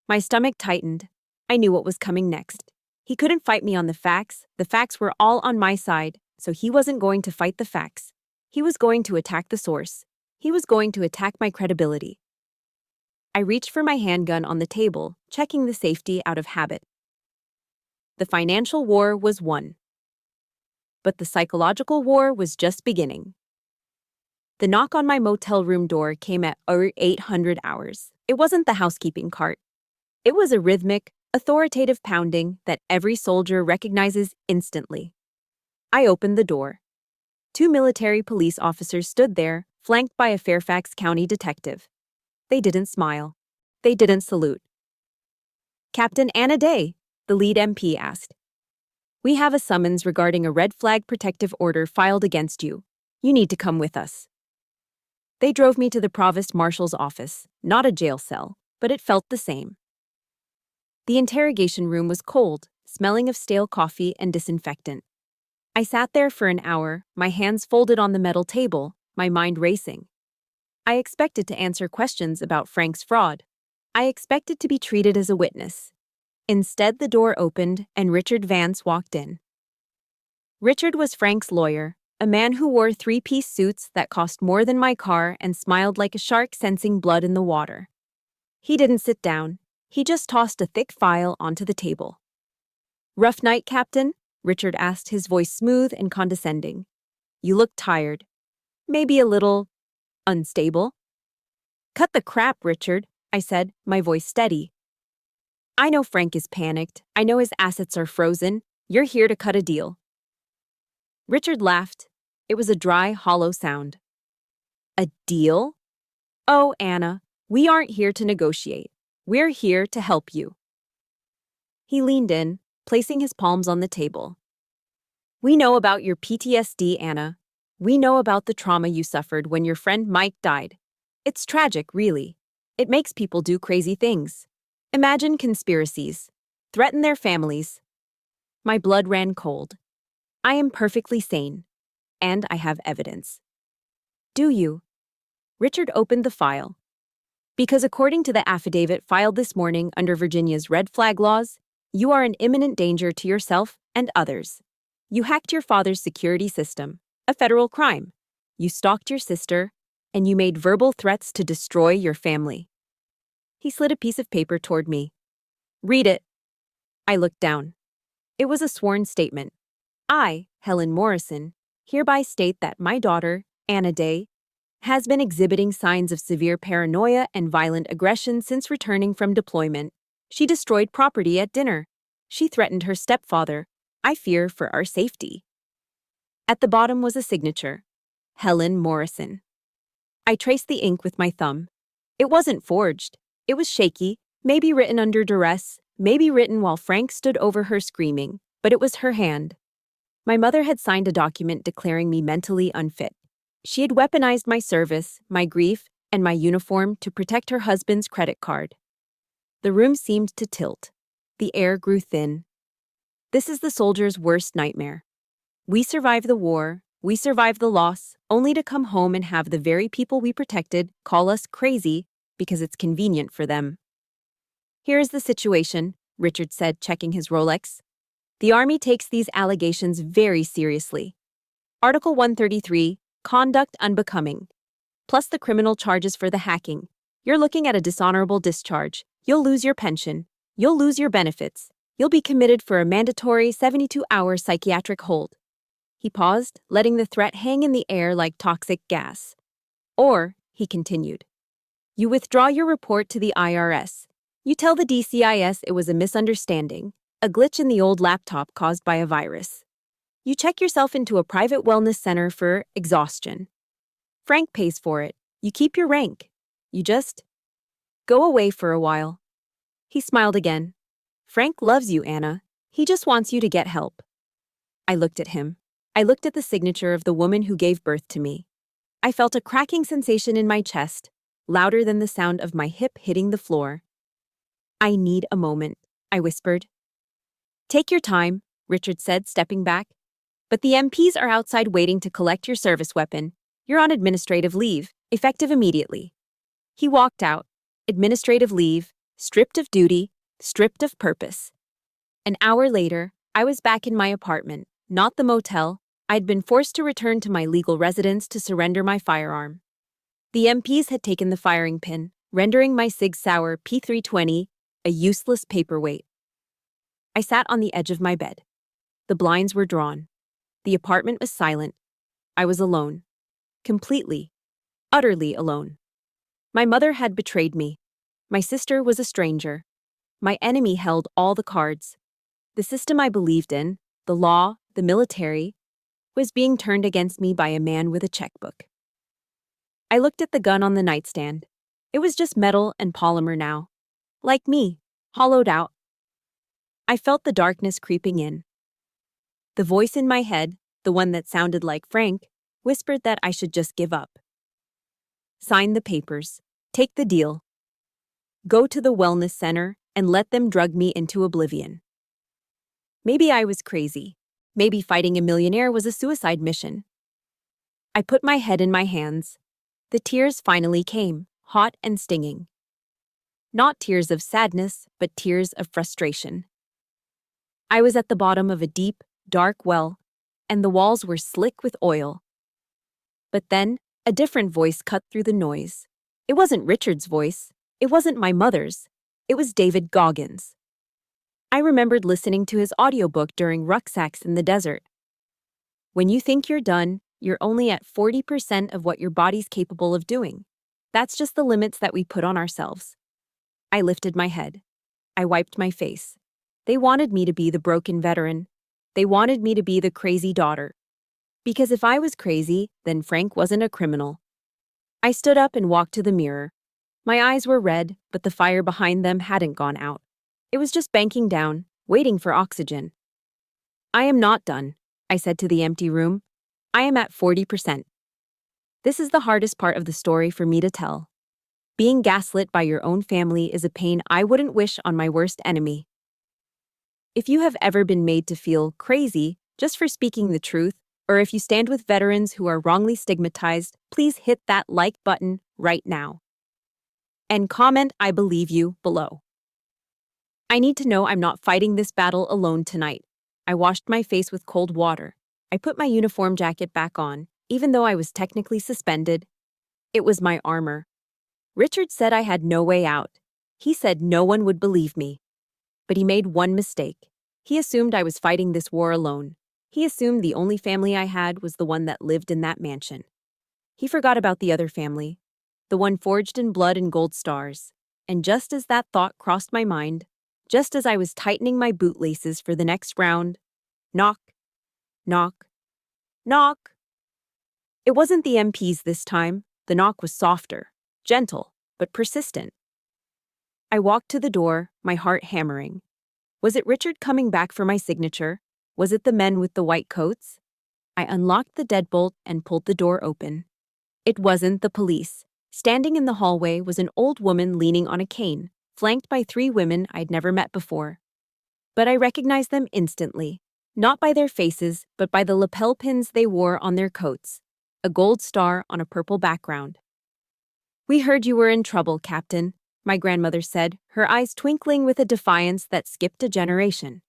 My stomach tightened. I knew what was coming next. He couldn't fight me on the facts. The facts were all on my side, so he wasn't going to fight the facts. He was going to attack the source. He was going to attack my credibility. I reached for my handgun on the table, checking the safety out of habit. The financial war was won. But the psychological war was just beginning. The knock on my motel room door came at 800 hours. It wasn't the housekeeping cart. It was a rhythmic, authoritative pounding that every soldier recognizes instantly. I opened the door. 2 military police officers stood there, flanked by a Fairfax County detective. They didn't smile. They didn't salute. Captain Anna Day, the lead MP asked. We have a summons regarding a red flag protective order filed against you. You need to come with us. They drove me to the provost marshal's office, not a jail cell, but it felt the same. The interrogation room was cold, smelling of stale coffee and disinfectant. I sat there for an hour, my hands folded on the metal table, my mind racing. I expected to answer questions about Frank's fraud. I expected to be treated as a witness. Instead, the door opened and Richard Vance walked in. Richard was Frank's lawyer, a man who wore 3-piece suits that cost more than my car and smiled like a shark sensing blood in the water. He didn't sit down. He just tossed a thick file onto the table. Rough night, Captain? Richard asked, his voice smooth and condescending. You look tired. Maybe a little unstable? Cut the crap, Richard, I said, my voice steady. I know Frank is panicked. I know his assets are frozen. You're here to cut a deal. Richard laughed. It was a dry, hollow sound. A deal? Oh, Anna, we aren't here to negotiate. We're here to help you. He leaned in, placing his palms on the table. We know about your PTSD, Anna. We know about the trauma you suffered when your friend Mike died. It's tragic, really. It makes people do crazy things. Imagine conspiracies. Threaten their families. My blood ran cold. I am perfectly sane. And I have evidence. Do you? Richard opened the file. Because according to the affidavit filed this morning under Virginia's red flag laws, you are an imminent danger to yourself and others. You hacked your father's security system, a federal crime. You stalked your sister, and you made verbal threats to destroy your family. He slid a piece of paper toward me. Read it. I looked down. It was a sworn statement. I, Helen Morrison, hereby state that my daughter, Anna Day, has been exhibiting signs of severe paranoia and violent aggression since returning from deployment. She destroyed property at dinner. She threatened her stepfather. I fear for our safety. At the bottom was a signature. Helen Morrison. I traced the ink with my thumb. It wasn't forged. It was shaky, maybe written under duress, maybe written while Frank stood over her screaming, but it was her hand. My mother had signed a document declaring me mentally unfit. She had weaponized my service, my grief, and my uniform to protect her husband's credit card. The room seemed to tilt. The air grew thin. This is the soldier's worst nightmare. We survive the war, we survive the loss, only to come home and have the very people we protected call us crazy because it's convenient for them. Here is the situation, Richard said, checking his Rolex. The Army takes these allegations very seriously. Article 133, Conduct Unbecoming. Plus the criminal charges for the hacking. You're looking at a dishonorable discharge. You'll lose your pension. You'll lose your benefits. You'll be committed for a mandatory 72-hour psychiatric hold. He paused, letting the threat hang in the air like toxic gas. Or, he continued, you withdraw your report to the IRS. You tell the DCIS it was a misunderstanding, a glitch in the old laptop caused by a virus. You check yourself into a private wellness center for exhaustion. Frank pays for it. You keep your rank. You just go away for a while. He smiled again. Frank loves you, Anna. He just wants you to get help. I looked at him. I looked at the signature of the woman who gave birth to me. I felt a cracking sensation in my chest, louder than the sound of my hip hitting the floor. I need a moment, I whispered. Take your time, Richard said, stepping back. But the MPs are outside waiting to collect your service weapon. You're on administrative leave, effective immediately. He walked out. Administrative leave, stripped of duty, stripped of purpose. An hour later, I was back in my apartment, not the motel. I'd been forced to return to my legal residence to surrender my firearm. The MPs had taken the firing pin, rendering my Sig Sauer P320 a useless paperweight. I sat on the edge of my bed. The blinds were drawn. The apartment was silent. I was alone. Completely, utterly alone. My mother had betrayed me. My sister was a stranger. My enemy held all the cards. The system I believed in, the law, the military, was being turned against me by a man with a checkbook. I looked at the gun on the nightstand. It was just metal and polymer now. Like me, hollowed out. I felt the darkness creeping in. The voice in my head, the one that sounded like Frank, whispered that I should just give up. Sign the papers. Take the deal. Go to the wellness center and let them drug me into oblivion. Maybe I was crazy. Maybe fighting a millionaire was a suicide mission. I put my head in my hands. The tears finally came, hot and stinging. Not tears of sadness, but tears of frustration. I was at the bottom of a deep, dark well, and the walls were slick with oil. But then, a different voice cut through the noise. It wasn't Richard's voice. It wasn't my mother's. It was David Goggins. I remembered listening to his audiobook during rucksacks in the desert. When you think you're done, you're only at 40% of what your body's capable of doing. That's just the limits that we put on ourselves. I lifted my head. I wiped my face. They wanted me to be the broken veteran. They wanted me to be the crazy daughter. Because if I was crazy, then Frank wasn't a criminal. I stood up and walked to the mirror. My eyes were red, but the fire behind them hadn't gone out. It was just banking down, waiting for oxygen. I am not done, I said to the empty room. I am at 40%. This is the hardest part of the story for me to tell. Being gaslit by your own family is a pain I wouldn't wish on my worst enemy. If you have ever been made to feel crazy just for speaking the truth, or if you stand with veterans who are wrongly stigmatized, please hit that like button right now. And comment "I believe you" below. I need to know I'm not fighting this battle alone tonight. I washed my face with cold water. I put my uniform jacket back on, even though I was technically suspended. It was my armor. Richard said I had no way out. He said no one would believe me. But he made one mistake. He assumed I was fighting this war alone. He assumed the only family I had was the one that lived in that mansion. He forgot about the other family, the one forged in blood and gold stars. And just as that thought crossed my mind, just as I was tightening my bootlaces for the next round, knock, knock, knock. It wasn't the MPs this time. The knock was softer, gentle, but persistent. I walked to the door, my heart hammering. Was it Richard coming back for my signature? Was it the men with the white coats? I unlocked the deadbolt and pulled the door open. It wasn't the police. Standing in the hallway was an old woman leaning on a cane, flanked by 3 women I'd never met before. But I recognized them instantly, not by their faces, but by the lapel pins they wore on their coats, a gold star on a purple background. "We heard you were in trouble, Captain," my grandmother said, her eyes twinkling with a defiance that skipped a generation.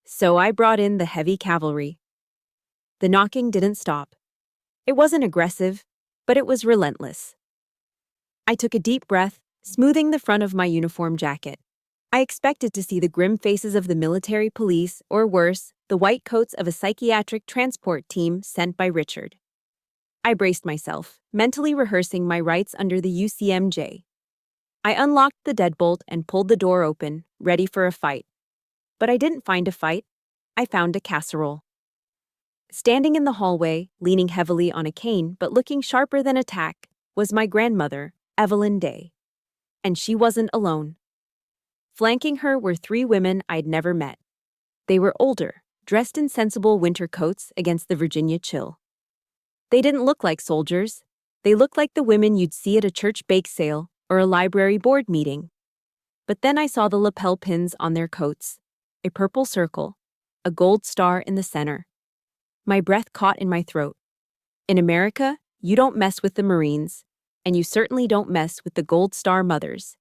So I brought in the heavy cavalry. The knocking didn't stop. It wasn't aggressive, but it was relentless. I took a deep breath, smoothing the front of my uniform jacket. I expected to see the grim faces of the military police, or worse, the white coats of a psychiatric transport team sent by Richard. I braced myself, mentally rehearsing my rights under the UCMJ. I unlocked the deadbolt and pulled the door open, ready for a fight. But I didn't find a fight. I found a casserole. Standing in the hallway, leaning heavily on a cane but looking sharper than a tack, was my grandmother, Evelyn Day. And she wasn't alone. Flanking her were 3 women I'd never met. They were older, dressed in sensible winter coats against the Virginia chill. They didn't look like soldiers. They looked like the women you'd see at a church bake sale or a library board meeting. But then I saw the lapel pins on their coats, a purple circle, a gold star in the center. My breath caught in my throat. In America, you don't mess with the Marines, and you certainly don't mess with the Gold Star mothers.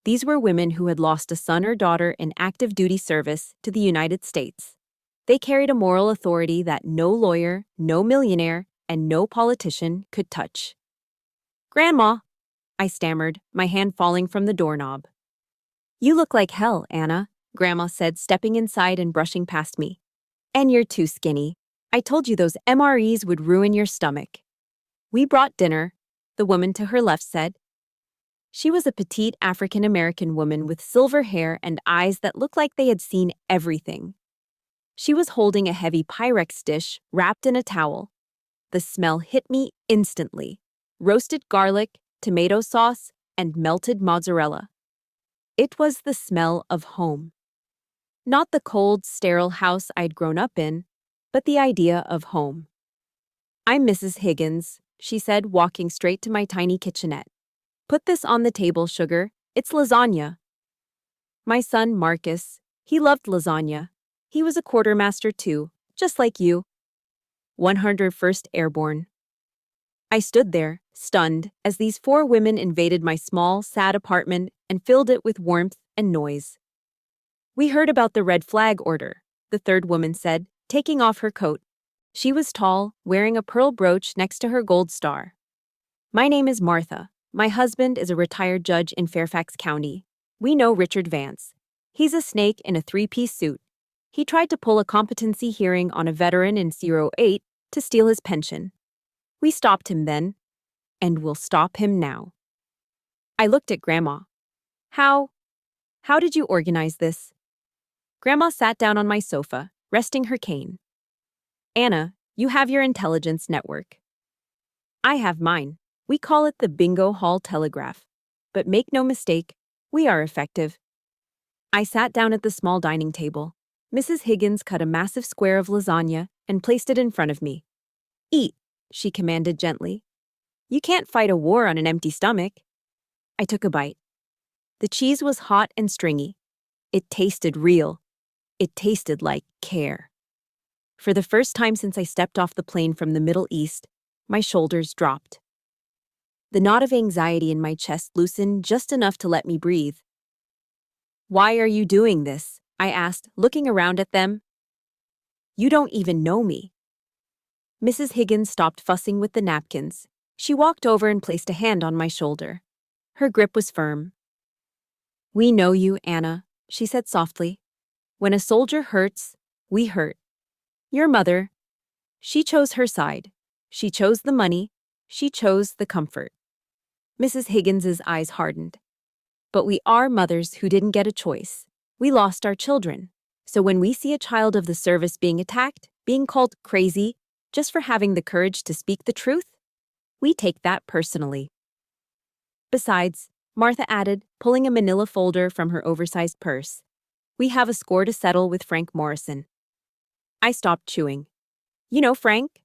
These were women who had lost a son or daughter in active duty service to the United States. They carried a moral authority that no lawyer, no millionaire, and no politician could touch. "Grandma," I stammered, my hand falling from the doorknob. "You look like hell, Anna," Grandma said, stepping inside and brushing past me. "And you're too skinny. I told you those MREs would ruin your stomach." "We brought dinner," the woman to her left said. She was a petite African-American woman with silver hair and eyes that looked like they had seen everything. She was holding a heavy Pyrex dish wrapped in a towel. The smell hit me instantly. Roasted garlic, tomato sauce, and melted mozzarella. It was the smell of home. Not the cold, sterile house I'd grown up in, but the idea of home. "I'm Mrs. Higgins," she said, walking straight to my tiny kitchenette. "Put this on the table, sugar. It's lasagna." My son, Marcus, he loved lasagna. He was a quartermaster too, just like you. 101st Airborne. I stood there, stunned, as these 4 women invaded my small, sad apartment and filled it with warmth and noise. "We heard about the red flag order," the 3rd woman said, taking off her coat. She was tall, wearing a pearl brooch next to her gold star. "My name is Martha. My husband is a retired judge in Fairfax County. We know Richard Vance. He's a snake in a 3-piece suit. He tried to pull a competency hearing on a veteran in '08 to steal his pension. We stopped him then, and we'll stop him now." I looked at Grandma. How did you organize this?" Grandma sat down on my sofa, resting her cane. "Anna, you have your intelligence network. I have mine. We call it the Bingo Hall Telegraph. But make no mistake, we are effective." I sat down at the small dining table. Mrs. Higgins cut a massive square of lasagna and placed it in front of me. "Eat," she commanded gently. "You can't fight a war on an empty stomach." I took a bite. The cheese was hot and stringy. It tasted real. It tasted like care. For the first time since I stepped off the plane from the Middle East, my shoulders dropped. The knot of anxiety in my chest loosened just enough to let me breathe. "Why are you doing this?" I asked, looking around at them. "You don't even know me." Mrs. Higgins stopped fussing with the napkins. She walked over and placed a hand on my shoulder. Her grip was firm. "We know you, Anna," she said softly. "When a soldier hurts, we hurt. Your mother, she chose her side. She chose the money, She chose the comfort. Mrs. Higgins's eyes hardened. But we are mothers who didn't get a choice. We lost our children. So when we see a child of the service being attacked, being called crazy, just for having the courage to speak the truth, we take that personally. Besides, Martha added, pulling a manila folder from her oversized purse, we have a score to settle with Frank Morrison. I stopped chewing. You know Frank?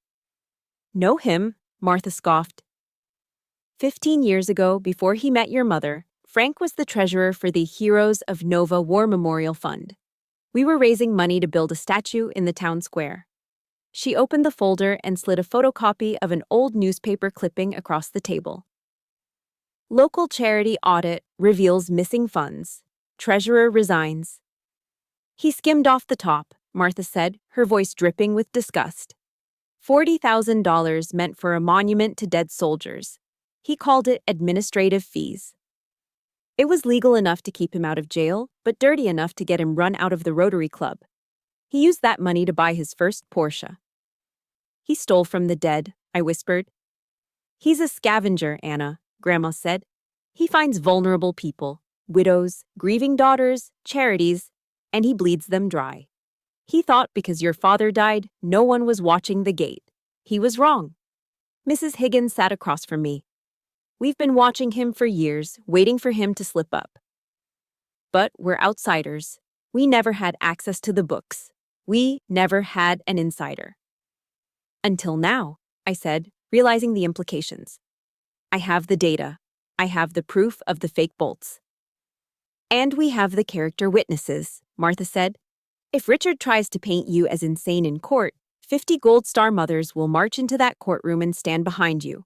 Know him, Martha scoffed. 15 years ago, before he met your mother, Frank was the treasurer for the Heroes of Nova War Memorial Fund. We were raising money to build a statue in the town square. She opened the folder and slid a photocopy of an old newspaper clipping across the table. Local charity audit reveals missing funds. Treasurer resigns. He skimmed off the top, Martha said, her voice dripping with disgust. $40,000 meant for a monument to dead soldiers. He called it administrative fees. It was legal enough to keep him out of jail, but dirty enough to get him run out of the Rotary Club. He used that money to buy his first Porsche. He stole from the dead, I whispered. He's a scavenger, Anna, Grandma said. He finds vulnerable people, widows, grieving daughters, charities, and he bleeds them dry. He thought because your father died, no one was watching the gate. He was wrong. Mrs. Higgins sat across from me. We've been watching him for years, waiting for him to slip up. But we're outsiders. We never had access to the books. We never had an insider. Until now, I said, realizing the implications. I have the data. I have the proof of the fake bolts. And we have the character witnesses, Martha said. If Richard tries to paint you as insane in court, 50 Gold Star mothers will march into that courtroom and stand behind you.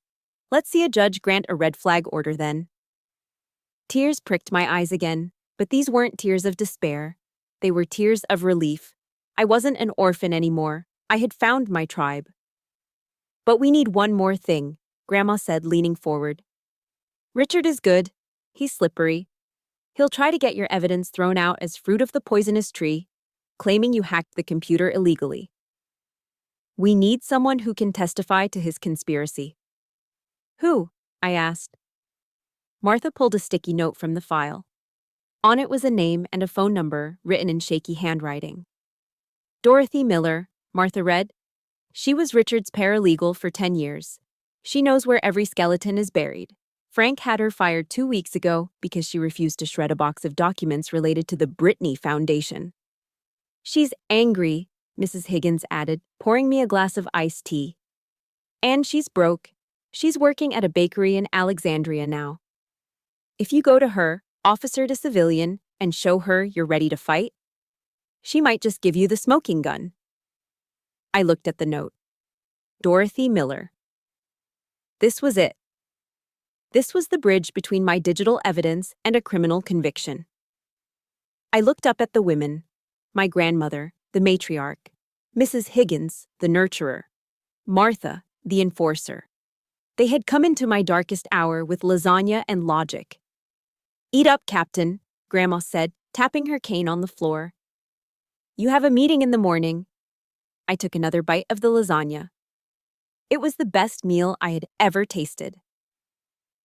Let's see a judge grant a red flag order then. Tears pricked my eyes again, but these weren't tears of despair. They were tears of relief. I wasn't an orphan anymore. I had found my tribe. But we need one more thing, Grandma said, leaning forward. Richard is good. He's slippery. He'll try to get your evidence thrown out as fruit of the poisonous tree, claiming you hacked the computer illegally. We need someone who can testify to his conspiracy. Who? I asked. Martha pulled a sticky note from the file. On it was a name and a phone number written in shaky handwriting. Dorothy Miller, Martha read. She was Richard's paralegal for 10 years. She knows where every skeleton is buried. Frank had her fired 2 weeks ago because she refused to shred a box of documents related to the Brittany Foundation. She's angry, Mrs. Higgins added, pouring me a glass of iced tea. And she's broke. She's working at a bakery in Alexandria now. If you go to her, officer to civilian, and show her you're ready to fight, she might just give you the smoking gun. I looked at the note. Dorothy Miller. This was it. This was the bridge between my digital evidence and a criminal conviction. I looked up at the women. My grandmother, the matriarch. Mrs. Higgins, the nurturer. Martha, the enforcer. They had come into my darkest hour with lasagna and logic. Eat up, Captain, Grandma said, tapping her cane on the floor. You have a meeting in the morning. I took another bite of the lasagna. It was the best meal I had ever tasted.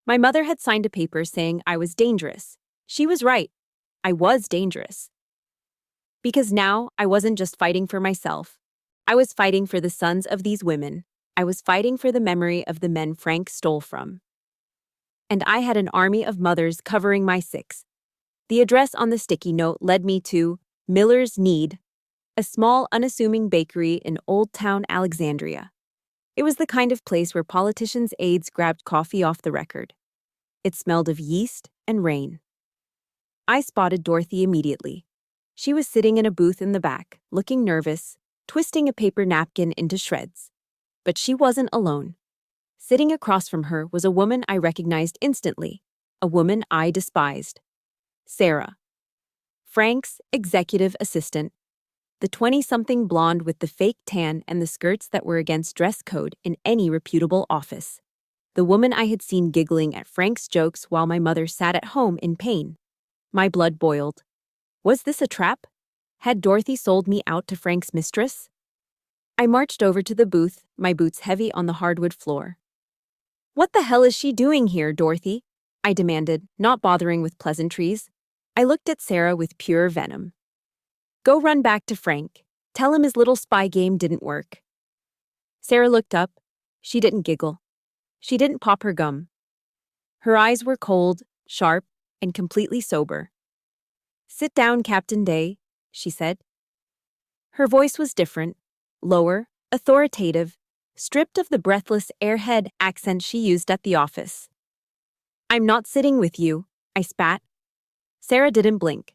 My mother had signed a paper saying I was dangerous. She was right. I was dangerous. Because now I wasn't just fighting for myself. I was fighting for the sons of these women. I was fighting for the memory of the men Frank stole from. And I had an army of mothers covering my 6. The address on the sticky note led me to Miller's Need, a small, unassuming bakery in Old Town Alexandria. It was the kind of place where politicians' aides grabbed coffee off the record. It smelled of yeast and rain. I spotted Dorothy immediately. She was sitting in a booth in the back, looking nervous, twisting a paper napkin into shreds. But she wasn't alone. Sitting across from her was a woman I recognized instantly, a woman I despised. Sarah. Frank's executive assistant. The 20-something blonde with the fake tan and the skirts that were against dress code in any reputable office. The woman I had seen giggling at Frank's jokes while my mother sat at home in pain. My blood boiled. Was this a trap? Had Dorothy sold me out to Frank's mistress? I marched over to the booth, my boots heavy on the hardwood floor. What the hell is she doing here, Dorothy? I demanded, not bothering with pleasantries. I looked at Sarah with pure venom. Go run back to Frank. Tell him his little spy game didn't work. Sarah looked up. She didn't giggle. She didn't pop her gum. Her eyes were cold, sharp, and completely sober. Sit down, Captain Day, she said. Her voice was different, lower, authoritative, stripped of the breathless airhead accent she used at the office. I'm not sitting with you, I spat. Sarah didn't blink.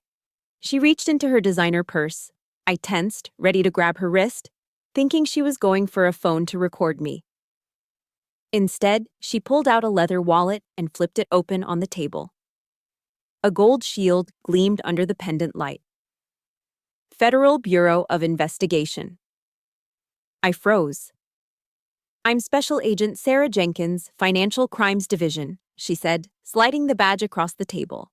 She reached into her designer purse. I tensed, ready to grab her wrist, thinking she was going for a phone to record me. Instead, she pulled out a leather wallet and flipped it open on the table. A gold shield gleamed under the pendant light. Federal Bureau of Investigation. I froze. I'm Special Agent Sarah Jenkins, Financial Crimes Division, she said, sliding the badge across the table.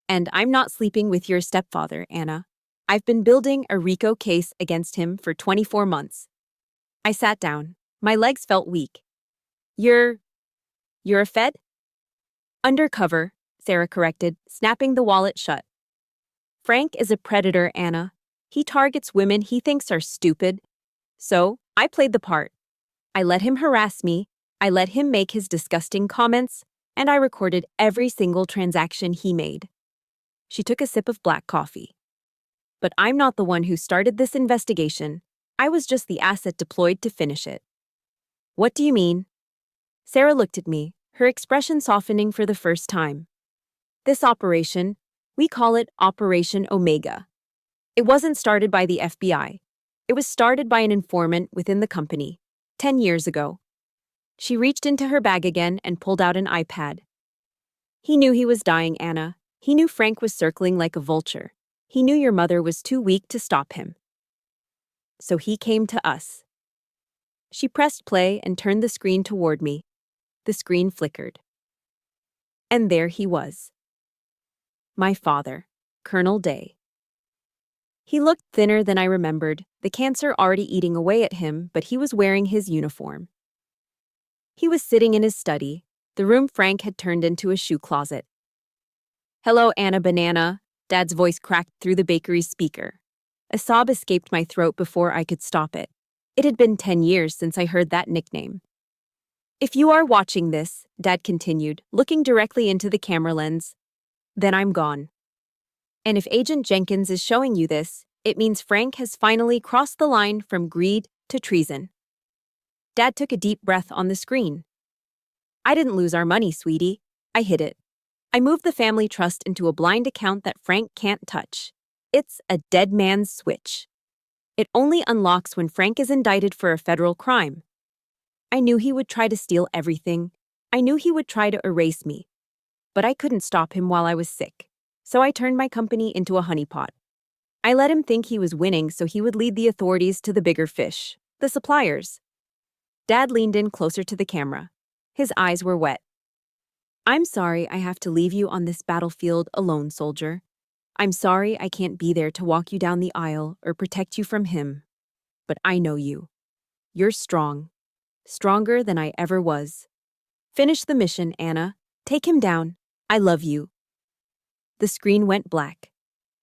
And I'm not sleeping with your stepfather, Anna. I've been building a RICO case against him for 24 months. I sat down. My legs felt weak. You're a Fed? Undercover, Sarah corrected, snapping the wallet shut. Frank is a predator, Anna. He targets women he thinks are stupid. So, I played the part. I let him harass me, I let him make his disgusting comments, and I recorded every single transaction he made. She took a sip of black coffee. But I'm not the one who started this investigation. I was just the asset deployed to finish it. What do you mean? Sarah looked at me, her expression softening for the first time. This operation, we call it Operation Omega. It wasn't started by the FBI. It was started by an informant within the company, 10 years ago. She reached into her bag again and pulled out an iPad. He knew he was dying, Anna. He knew Frank was circling like a vulture. He knew your mother was too weak to stop him. So he came to us. She pressed play and turned the screen toward me. The screen flickered. And there he was. My father, Colonel Day. He looked thinner than I remembered, the cancer already eating away at him, but he was wearing his uniform. He was sitting in his study, the room Frank had turned into a shoe closet. Hello, Anna Banana, Dad's voice cracked through the bakery's speaker. A sob escaped my throat before I could stop it. It had been 10 years since I heard that nickname. If you are watching this, Dad continued, looking directly into the camera lens, then I'm gone. And if Agent Jenkins is showing you this, it means Frank has finally crossed the line from greed to treason. Dad took a deep breath on the screen. I didn't lose our money, sweetie. I hid it. I moved the family trust into a blind account that Frank can't touch. It's a dead man's switch. It only unlocks when Frank is indicted for a federal crime. I knew he would try to steal everything. I knew he would try to erase me. But I couldn't stop him while I was sick. So I turned my company into a honeypot. I let him think he was winning so he would lead the authorities to the bigger fish, the suppliers. Dad leaned in closer to the camera. His eyes were wet. I'm sorry I have to leave you on this battlefield alone, soldier. I'm sorry I can't be there to walk you down the aisle or protect you from him. But I know you. You're strong. Stronger than I ever was. Finish the mission, Anna. Take him down. I love you. The screen went black.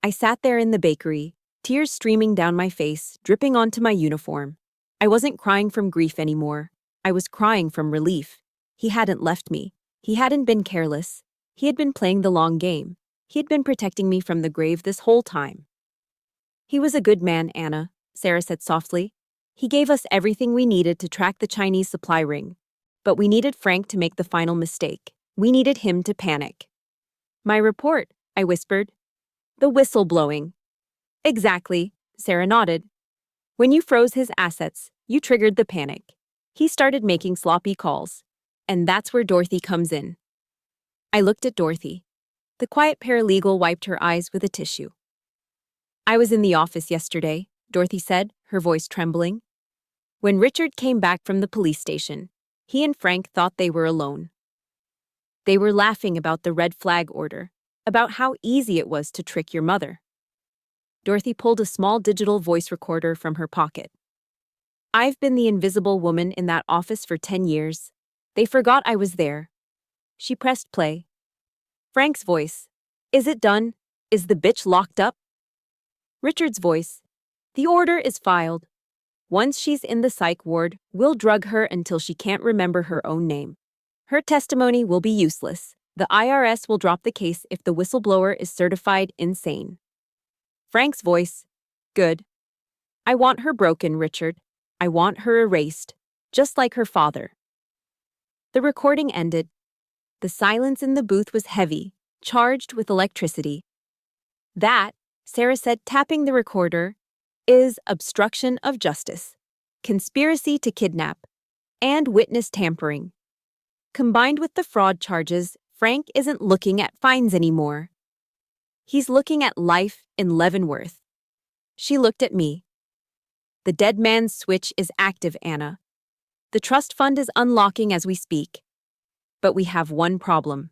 I sat there in the bakery, tears streaming down my face, dripping onto my uniform. I wasn't crying from grief anymore. I was crying from relief. He hadn't left me. He hadn't been careless. He had been playing the long game. He had been protecting me from the grave this whole time. He was a good man, Anna, Sarah said softly. He gave us everything we needed to track the Chinese supply ring. But we needed Frank to make the final mistake. We needed him to panic. My report, I whispered. The whistleblowing. Exactly, Sarah nodded. When you froze his assets, you triggered the panic. He started making sloppy calls. And that's where Dorothy comes in. I looked at Dorothy. The quiet paralegal wiped her eyes with a tissue. I was in the office yesterday, Dorothy said, her voice trembling. When Richard came back from the police station, he and Frank thought they were alone. They were laughing about the red flag order, about how easy it was to trick your mother. Dorothy pulled a small digital voice recorder from her pocket. I've been the invisible woman in that office for 10 years. They forgot I was there. She pressed play. Frank's voice. Is it done? Is the bitch locked up? Richard's voice. The order is filed. Once she's in the psych ward, we'll drug her until she can't remember her own name. Her testimony will be useless. The IRS will drop the case if the whistleblower is certified insane. Frank's voice. Good. I want her broken, Richard. I want her erased, just like her father. The recording ended. The silence in the booth was heavy, charged with electricity. That, Sarah said, tapping the recorder, is obstruction of justice, conspiracy to kidnap, and witness tampering. Combined with the fraud charges, Frank isn't looking at fines anymore. He's looking at life in Leavenworth. She looked at me. The dead man's switch is active, Anna. The trust fund is unlocking as we speak. But we have one problem.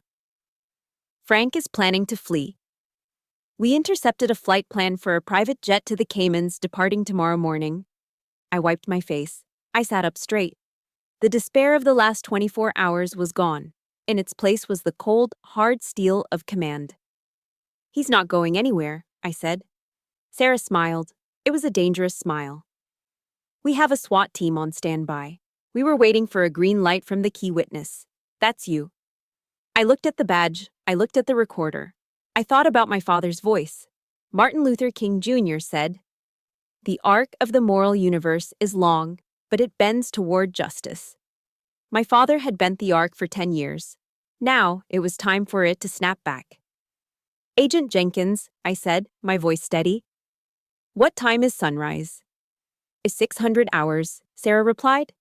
Frank is planning to flee. We intercepted a flight plan for a private jet to the Caymans departing tomorrow morning. I wiped my face. I sat up straight. The despair of the last 24 hours was gone. In its place was the cold, hard steel of command. He's not going anywhere, I said. Sarah smiled. It was a dangerous smile. We have a SWAT team on standby. We were waiting for a green light from the key witness. That's you. I looked at the badge. I looked at the recorder. I thought about my father's voice. Martin Luther King Jr. said, "The arc of the moral universe is long, but it bends toward justice." My father had bent the arc for 10 years. Now it was time for it to snap back. Agent Jenkins, I said, my voice steady. What time is sunrise? Is 600 hours, Sarah replied.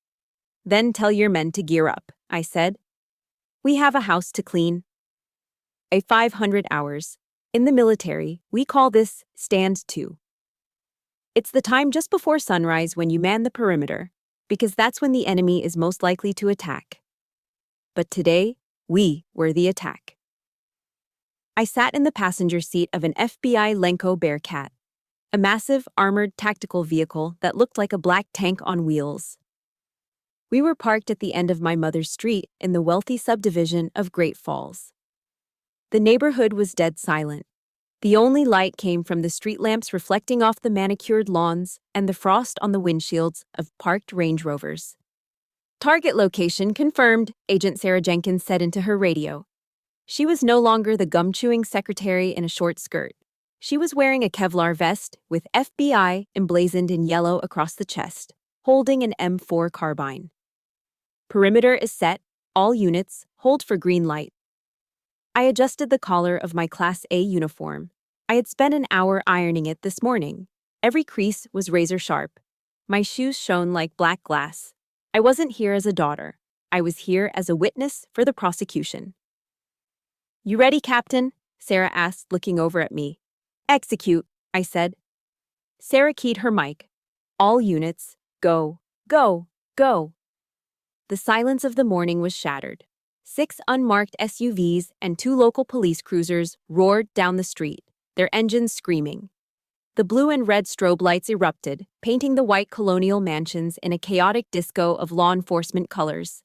Then tell your men to gear up, I said. We have a house to clean. A 500 hours. In the military, we call this stand to. It's the time just before sunrise when you man the perimeter, because that's when the enemy is most likely to attack. But today, we were the attack. I sat in the passenger seat of an FBI Lenco Bearcat, a massive, armored tactical vehicle that looked like a black tank on wheels. We were parked at the end of my mother's street in the wealthy subdivision of Great Falls. The neighborhood was dead silent. The only light came from the street lamps reflecting off the manicured lawns and the frost on the windshields of parked Range Rovers. Target location confirmed, Agent Sarah Jenkins said into her radio. She was no longer the gum-chewing secretary in a short skirt. She was wearing a Kevlar vest with FBI emblazoned in yellow across the chest, holding an M4 carbine. Perimeter is set. All units, hold for green light. I adjusted the collar of my Class A uniform. I had spent an hour ironing it this morning. Every crease was razor sharp. My shoes shone like black glass. I wasn't here as a daughter. I was here as a witness for the prosecution. You ready, Captain? Sarah asked, looking over at me. Execute, I said. Sarah keyed her mic. All units, go, go, go. The silence of the morning was shattered. 6 unmarked SUVs and 2 local police cruisers roared down the street, their engines screaming. The blue and red strobe lights erupted, painting the white colonial mansions in a chaotic disco of law enforcement colors.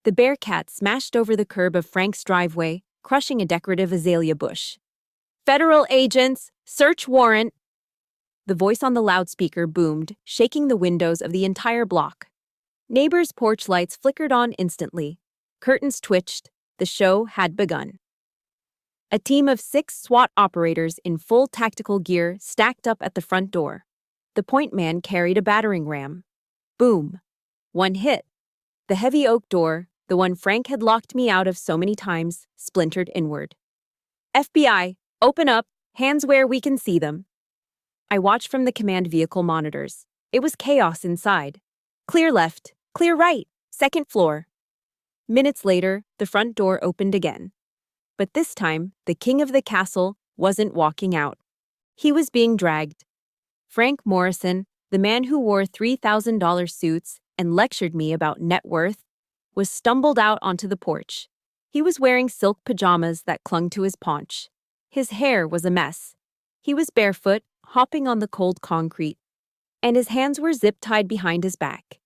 The Bearcat smashed over the curb of Frank's driveway, crushing a decorative azalea bush. Federal agents, search warrant! The voice on the loudspeaker boomed, shaking the windows of the entire block. Neighbors' porch lights flickered on instantly. Curtains twitched. The show had begun. A team of 6 SWAT operators in full tactical gear stacked up at the front door. The point man carried a battering ram. Boom. One hit. The heavy oak door, the one Frank had locked me out of so many times, splintered inward. FBI, open up, hands where we can see them. I watched from the command vehicle monitors. It was chaos inside. Clear left, clear right, second floor. Minutes later, the front door opened again. But this time, the king of the castle wasn't walking out. He was being dragged. Frank Morrison, the man who wore $3,000 suits and lectured me about net worth, was stumbled out onto the porch. He was wearing silk pajamas that clung to his paunch. His hair was a mess. He was barefoot, hopping on the cold concrete, and his hands were zip-tied behind his back.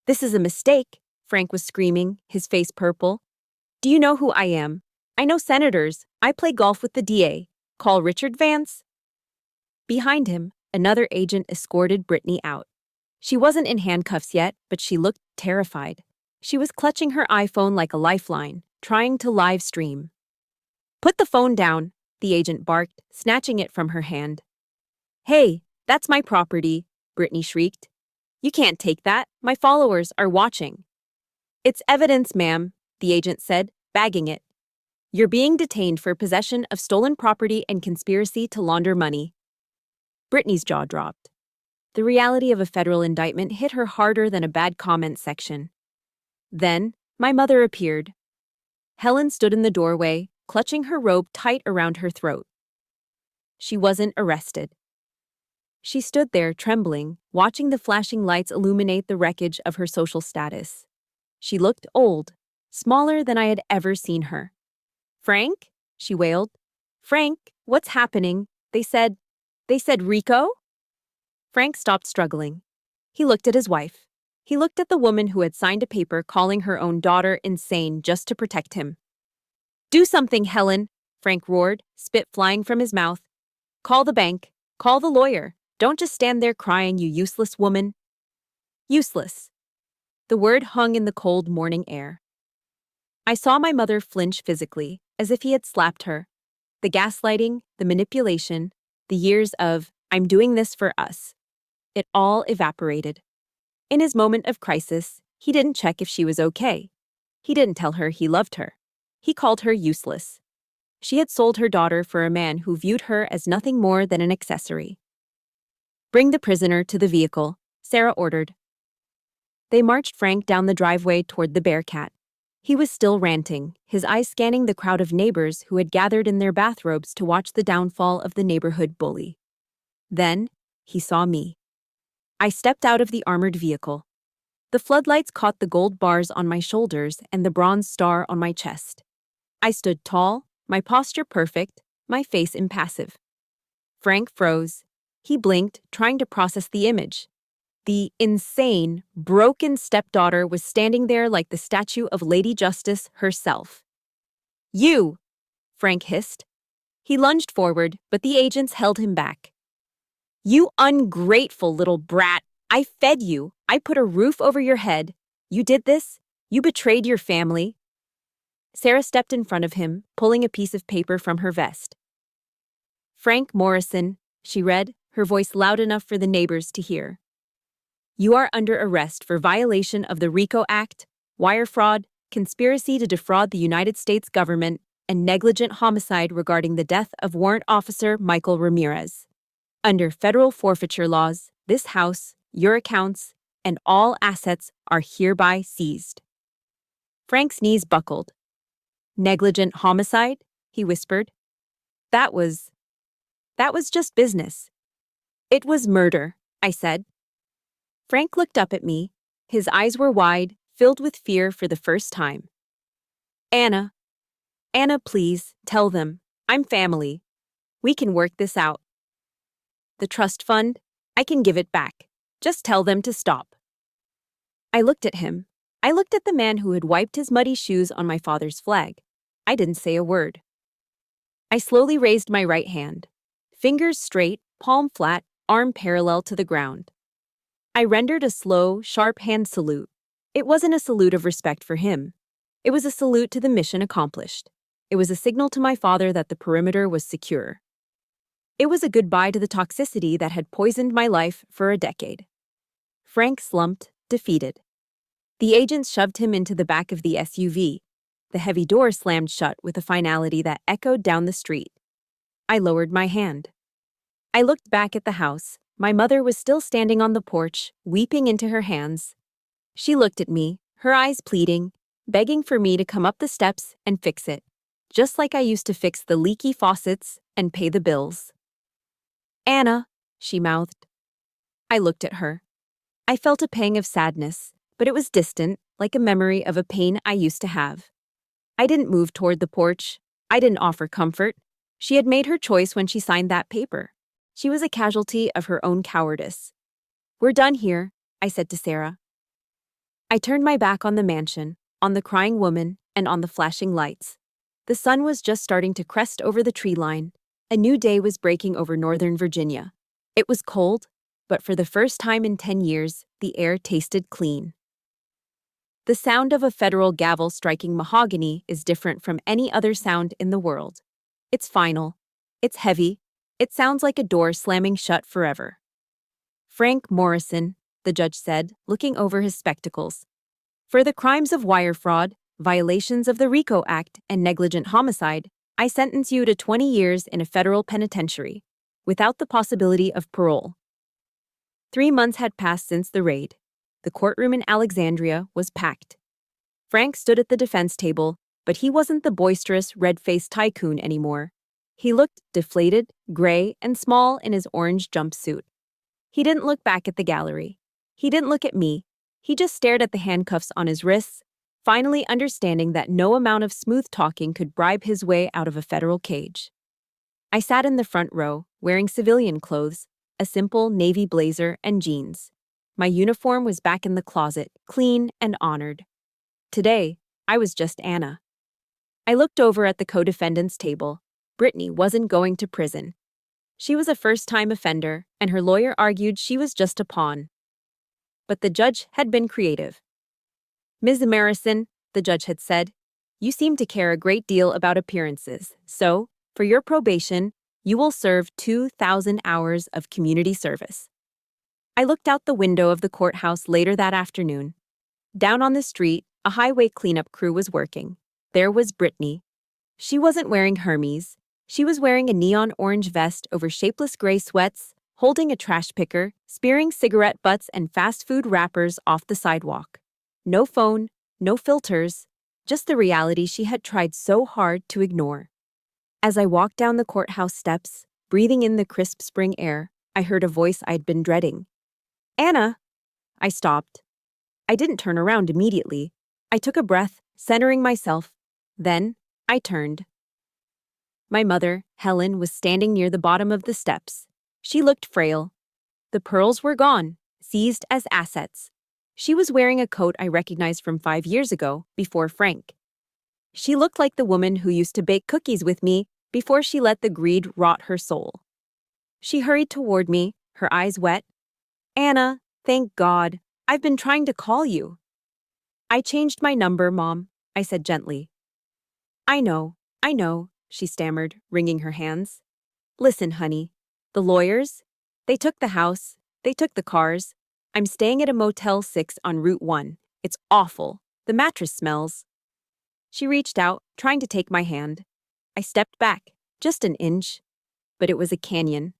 This is a mistake, Frank was screaming, his face purple. Do you know who I am? I know senators. I play golf with the DA. Call Richard Vance. Behind him, another agent escorted Brittany out. She wasn't in handcuffs yet, but she looked terrified. She was clutching her iPhone like a lifeline, trying to live stream. Put the phone down, the agent barked, snatching it from her hand. Hey, that's my property, Brittany shrieked. You can't take that. My followers are watching. It's evidence, ma'am, the agent said, bagging it. You're being detained for possession of stolen property and conspiracy to launder money. Brittany's jaw dropped. The reality of a federal indictment hit her harder than a bad comment section. Then, my mother appeared. Helen stood in the doorway, clutching her robe tight around her throat. She wasn't arrested. She stood there, trembling, watching the flashing lights illuminate the wreckage of her social status. She looked old, smaller than I had ever seen her. Frank? She wailed. Frank, what's happening? They said Rico? Frank stopped struggling. He looked at his wife. He looked at the woman who had signed a paper calling her own daughter insane just to protect him. Do something, Helen, Frank roared, spit flying from his mouth. Call the bank. Call the lawyer. Don't just stand there crying, you useless woman. Useless. The word hung in the cold morning air. I saw my mother flinch physically, as if he had slapped her. The gaslighting, the manipulation, the years of, I'm doing this for us. It all evaporated. In his moment of crisis, he didn't check if she was okay. He didn't tell her he loved her. He called her useless. She had sold her daughter for a man who viewed her as nothing more than an accessory. Bring the prisoner to the vehicle, Sarah ordered. They marched Frank down the driveway toward the Bearcat. He was still ranting, his eyes scanning the crowd of neighbors who had gathered in their bathrobes to watch the downfall of the neighborhood bully. Then, he saw me. I stepped out of the armored vehicle. The floodlights caught the gold bars on my shoulders and the bronze star on my chest. I stood tall, my posture perfect, my face impassive. Frank froze. He blinked, trying to process the image. The insane, broken stepdaughter was standing there like the statue of Lady Justice herself. You! Frank hissed. He lunged forward, but the agents held him back. You ungrateful little brat! I fed you. I put a roof over your head. You did this? You betrayed your family. Sarah stepped in front of him, pulling a piece of paper from her vest. Frank Morrison, she read, her voice loud enough for the neighbors to hear. You are under arrest for violation of the RICO Act, wire fraud, conspiracy to defraud the United States government, and negligent homicide regarding the death of Warrant Officer Michael Ramirez. Under federal forfeiture laws, this house, your accounts, and all assets are hereby seized. Frank's knees buckled. Negligent homicide? He whispered. That was just business. It was murder, I said. Frank looked up at me. His eyes were wide, filled with fear for the first time. Anna, please, tell them. I'm family. We can work this out. The trust fund? I can give it back. Just tell them to stop. I looked at him. I looked at the man who had wiped his muddy shoes on my father's flag. I didn't say a word. I slowly raised my right hand. Fingers straight, palm flat, arm parallel to the ground. I rendered a slow, sharp hand salute. It wasn't a salute of respect for him. It was a salute to the mission accomplished. It was a signal to my father that the perimeter was secure. It was a goodbye to the toxicity that had poisoned my life for a decade. Frank slumped, defeated. The agents shoved him into the back of the SUV. The heavy door slammed shut with a finality that echoed down the street. I lowered my hand. I looked back at the house. My mother was still standing on the porch, weeping into her hands. She looked at me, her eyes pleading, begging for me to come up the steps and fix it, just like I used to fix the leaky faucets and pay the bills. Anna, she mouthed. I looked at her. I felt a pang of sadness, but it was distant, like a memory of a pain I used to have. I didn't move toward the porch. I didn't offer comfort. She had made her choice when she signed that paper. She was a casualty of her own cowardice. We're done here, I said to Sarah. I turned my back on the mansion, on the crying woman, and on the flashing lights. The sun was just starting to crest over the tree line. A new day was breaking over Northern Virginia. It was cold, but for the first time in 10 years, the air tasted clean. The sound of a federal gavel striking mahogany is different from any other sound in the world. It's final. It's heavy. It sounds like a door slamming shut forever. Frank Morrison, the judge said, looking over his spectacles. For the crimes of wire fraud, violations of the RICO Act, and negligent homicide, I sentence you to 20 years in a federal penitentiary, without the possibility of parole. 3 months had passed since the raid. The courtroom in Alexandria was packed. Frank stood at the defense table, but he wasn't the boisterous, red-faced tycoon anymore. He looked deflated, gray, and small in his orange jumpsuit. He didn't look back at the gallery. He didn't look at me. He just stared at the handcuffs on his wrists, finally understanding that no amount of smooth talking could bribe his way out of a federal cage. I sat in the front row, wearing civilian clothes, a simple navy blazer and jeans. My uniform was back in the closet, clean and honored. Today, I was just Anna. I looked over at the co-defendant's table. Brittany wasn't going to prison. She was a first-time offender, and her lawyer argued she was just a pawn. But the judge had been creative. Ms. Morrison, the judge had said, you seem to care a great deal about appearances, so, for your probation, you will serve 2,000 hours of community service. I looked out the window of the courthouse later that afternoon. Down on the street, a highway cleanup crew was working. There was Brittany. She wasn't wearing Hermes. She was wearing a neon orange vest over shapeless gray sweats, holding a trash picker, spearing cigarette butts and fast food wrappers off the sidewalk. No phone, no filters, just the reality she had tried so hard to ignore. As I walked down the courthouse steps, breathing in the crisp spring air, I heard a voice I'd been dreading. Anna! I stopped. I didn't turn around immediately. I took a breath, centering myself. Then, I turned. My mother, Helen, was standing near the bottom of the steps. She looked frail. The pearls were gone, seized as assets. She was wearing a coat I recognized from 5 years ago, before Frank. She looked like the woman who used to bake cookies with me before she let the greed rot her soul. She hurried toward me, her eyes wet. Anna, thank God. I've been trying to call you. I changed my number, Mom, I said gently. I know, she stammered, wringing her hands. Listen, honey. The lawyers? They took the house. They took the cars. I'm staying at a Motel 6 on Route 1. It's awful. The mattress smells. She reached out, trying to take my hand. I stepped back, just an inch. But it was a canyon.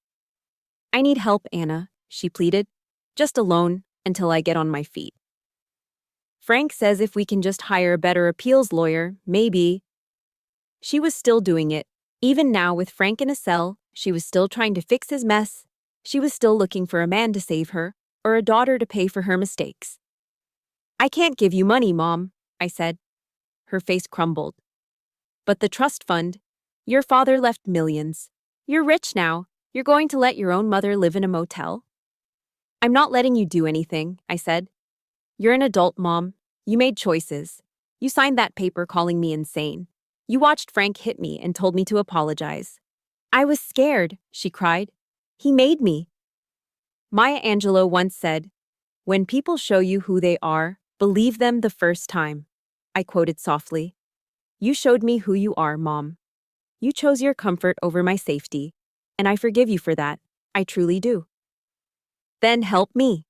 I need help, Anna, she pleaded. Just a loan, until I get on my feet. Frank says if we can just hire a better appeals lawyer, maybe. She was still doing it. Even now, with Frank in a cell, she was still trying to fix his mess. She was still looking for a man to save her, or a daughter to pay for her mistakes. I can't give you money, Mom, I said. Her face crumbled. But the trust fund, your father left millions. You're rich now. You're going to let your own mother live in a motel? I'm not letting you do anything, I said. You're an adult, Mom. You made choices. You signed that paper calling me insane. You watched Frank hit me and told me to apologize. I was scared, she cried. He made me. Maya Angelou once said, when people show you who they are, believe them the first time. I quoted softly. You showed me who you are, Mom. You chose your comfort over my safety, and I forgive you for that. I truly do. Then help me.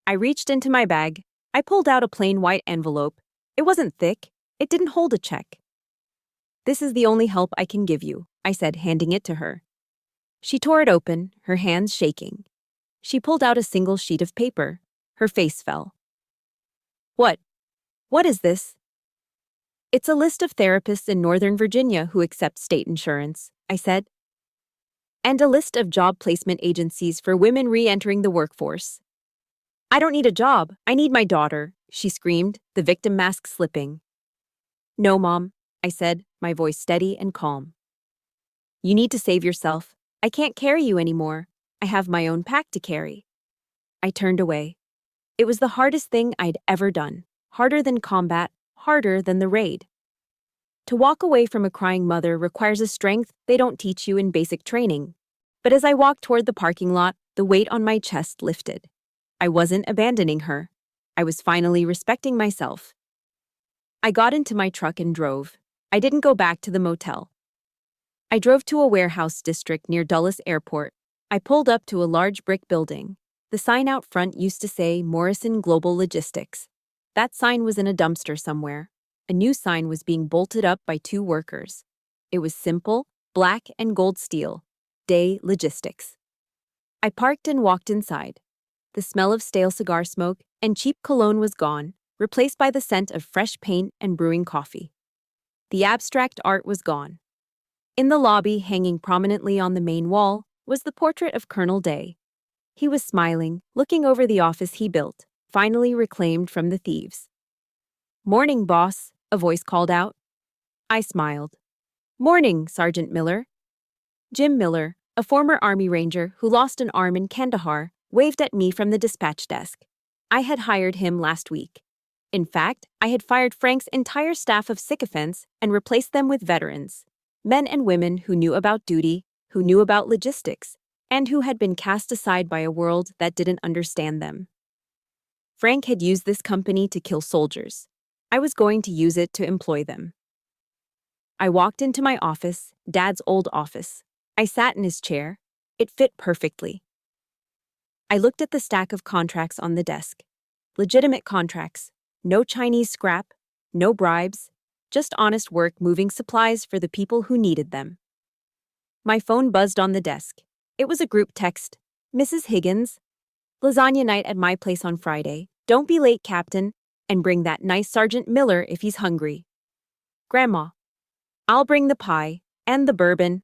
I reached into my bag. I pulled out a plain white envelope. It wasn't thick. It didn't hold a check. This is the only help I can give you, I said, handing it to her. She tore it open, her hands shaking. She pulled out a single sheet of paper. Her face fell. What? What is this? It's a list of therapists in Northern Virginia who accept state insurance, I said. And a list of job placement agencies for women re-entering the workforce. I don't need a job. I need my daughter, she screamed, the victim mask slipping. No, Mom, I said, my voice steady and calm. You need to save yourself. I can't carry you anymore. I have my own pack to carry. I turned away. It was the hardest thing I'd ever done. Harder than combat, harder than the raid. To walk away from a crying mother requires a strength they don't teach you in basic training. But as I walked toward the parking lot, the weight on my chest lifted. I wasn't abandoning her. I was finally respecting myself. I got into my truck and drove. I didn't go back to the motel. I drove to a warehouse district near Dulles Airport. I pulled up to a large brick building. The sign out front used to say Morrison Global Logistics. That sign was in a dumpster somewhere. A new sign was being bolted up by 2 workers. It was simple, black and gold steel. Day Logistics. I parked and walked inside. The smell of stale cigar smoke and cheap cologne was gone, replaced by the scent of fresh paint and brewing coffee. The abstract art was gone. In the lobby, hanging prominently on the main wall, was the portrait of Colonel Day. He was smiling, looking over the office he built, finally reclaimed from the thieves. "Morning, boss," a voice called out. I smiled. "Morning, Sergeant Miller." Jim Miller, a former Army Ranger who lost an arm in Kandahar, waved at me from the dispatch desk. I had hired him last week. In fact, I had fired Frank's entire staff of sycophants and replaced them with veterans, men and women who knew about duty, who knew about logistics, and who had been cast aside by a world that didn't understand them. Frank had used this company to kill soldiers. I was going to use it to employ them. I walked into my office, Dad's old office. I sat in his chair. It fit perfectly. I looked at the stack of contracts on the desk. Legitimate contracts. No Chinese scrap, no bribes, just honest work moving supplies for the people who needed them. My phone buzzed on the desk. It was a group text. "Mrs. Higgins, lasagna night at my place on Friday. Don't be late, Captain, and bring that nice Sergeant Miller if he's hungry. Grandma, I'll bring the pie and the bourbon."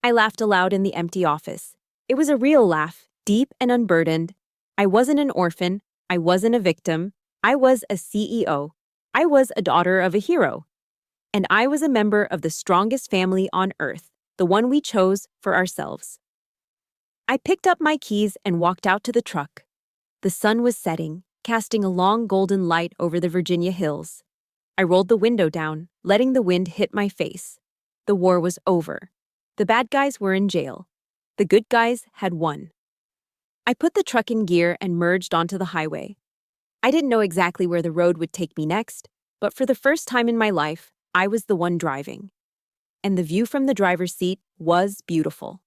I laughed aloud in the empty office. It was a real laugh, deep and unburdened. I wasn't an orphan. I wasn't a victim. I was a CEO. I was a daughter of a hero. And I was a member of the strongest family on earth, the one we chose for ourselves. I picked up my keys and walked out to the truck. The sun was setting, casting a long golden light over the Virginia hills. I rolled the window down, letting the wind hit my face. The war was over. The bad guys were in jail. The good guys had won. I put the truck in gear and merged onto the highway. I didn't know exactly where the road would take me next, but for the first time in my life, I was the one driving. And the view from the driver's seat was beautiful.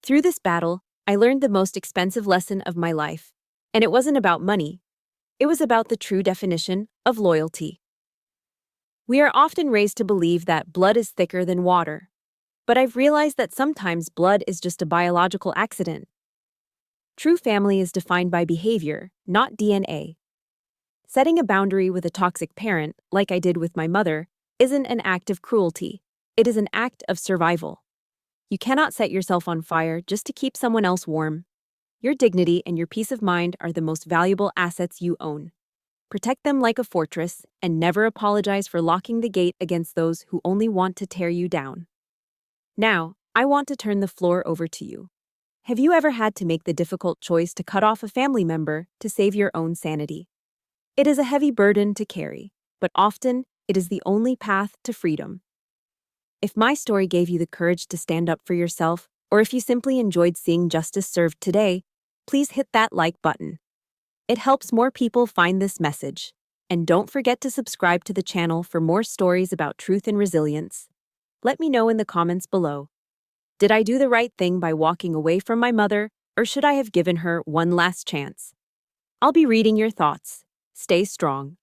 Through this battle, I learned the most expensive lesson of my life. And it wasn't about money. It was about the true definition of loyalty. We are often raised to believe that blood is thicker than water. But I've realized that sometimes blood is just a biological accident. True family is defined by behavior, not DNA. Setting a boundary with a toxic parent, like I did with my mother, isn't an act of cruelty. It is an act of survival. You cannot set yourself on fire just to keep someone else warm. Your dignity and your peace of mind are the most valuable assets you own. Protect them like a fortress and never apologize for locking the gate against those who only want to tear you down. Now, I want to turn the floor over to you. Have you ever had to make the difficult choice to cut off a family member to save your own sanity? It is a heavy burden to carry, but often it is the only path to freedom. If my story gave you the courage to stand up for yourself, or if you simply enjoyed seeing justice served today, please hit that like button. It helps more people find this message. And don't forget to subscribe to the channel for more stories about truth and resilience. Let me know in the comments below. Did I do the right thing by walking away from my mother, or should I have given her one last chance? I'll be reading your thoughts. Stay strong.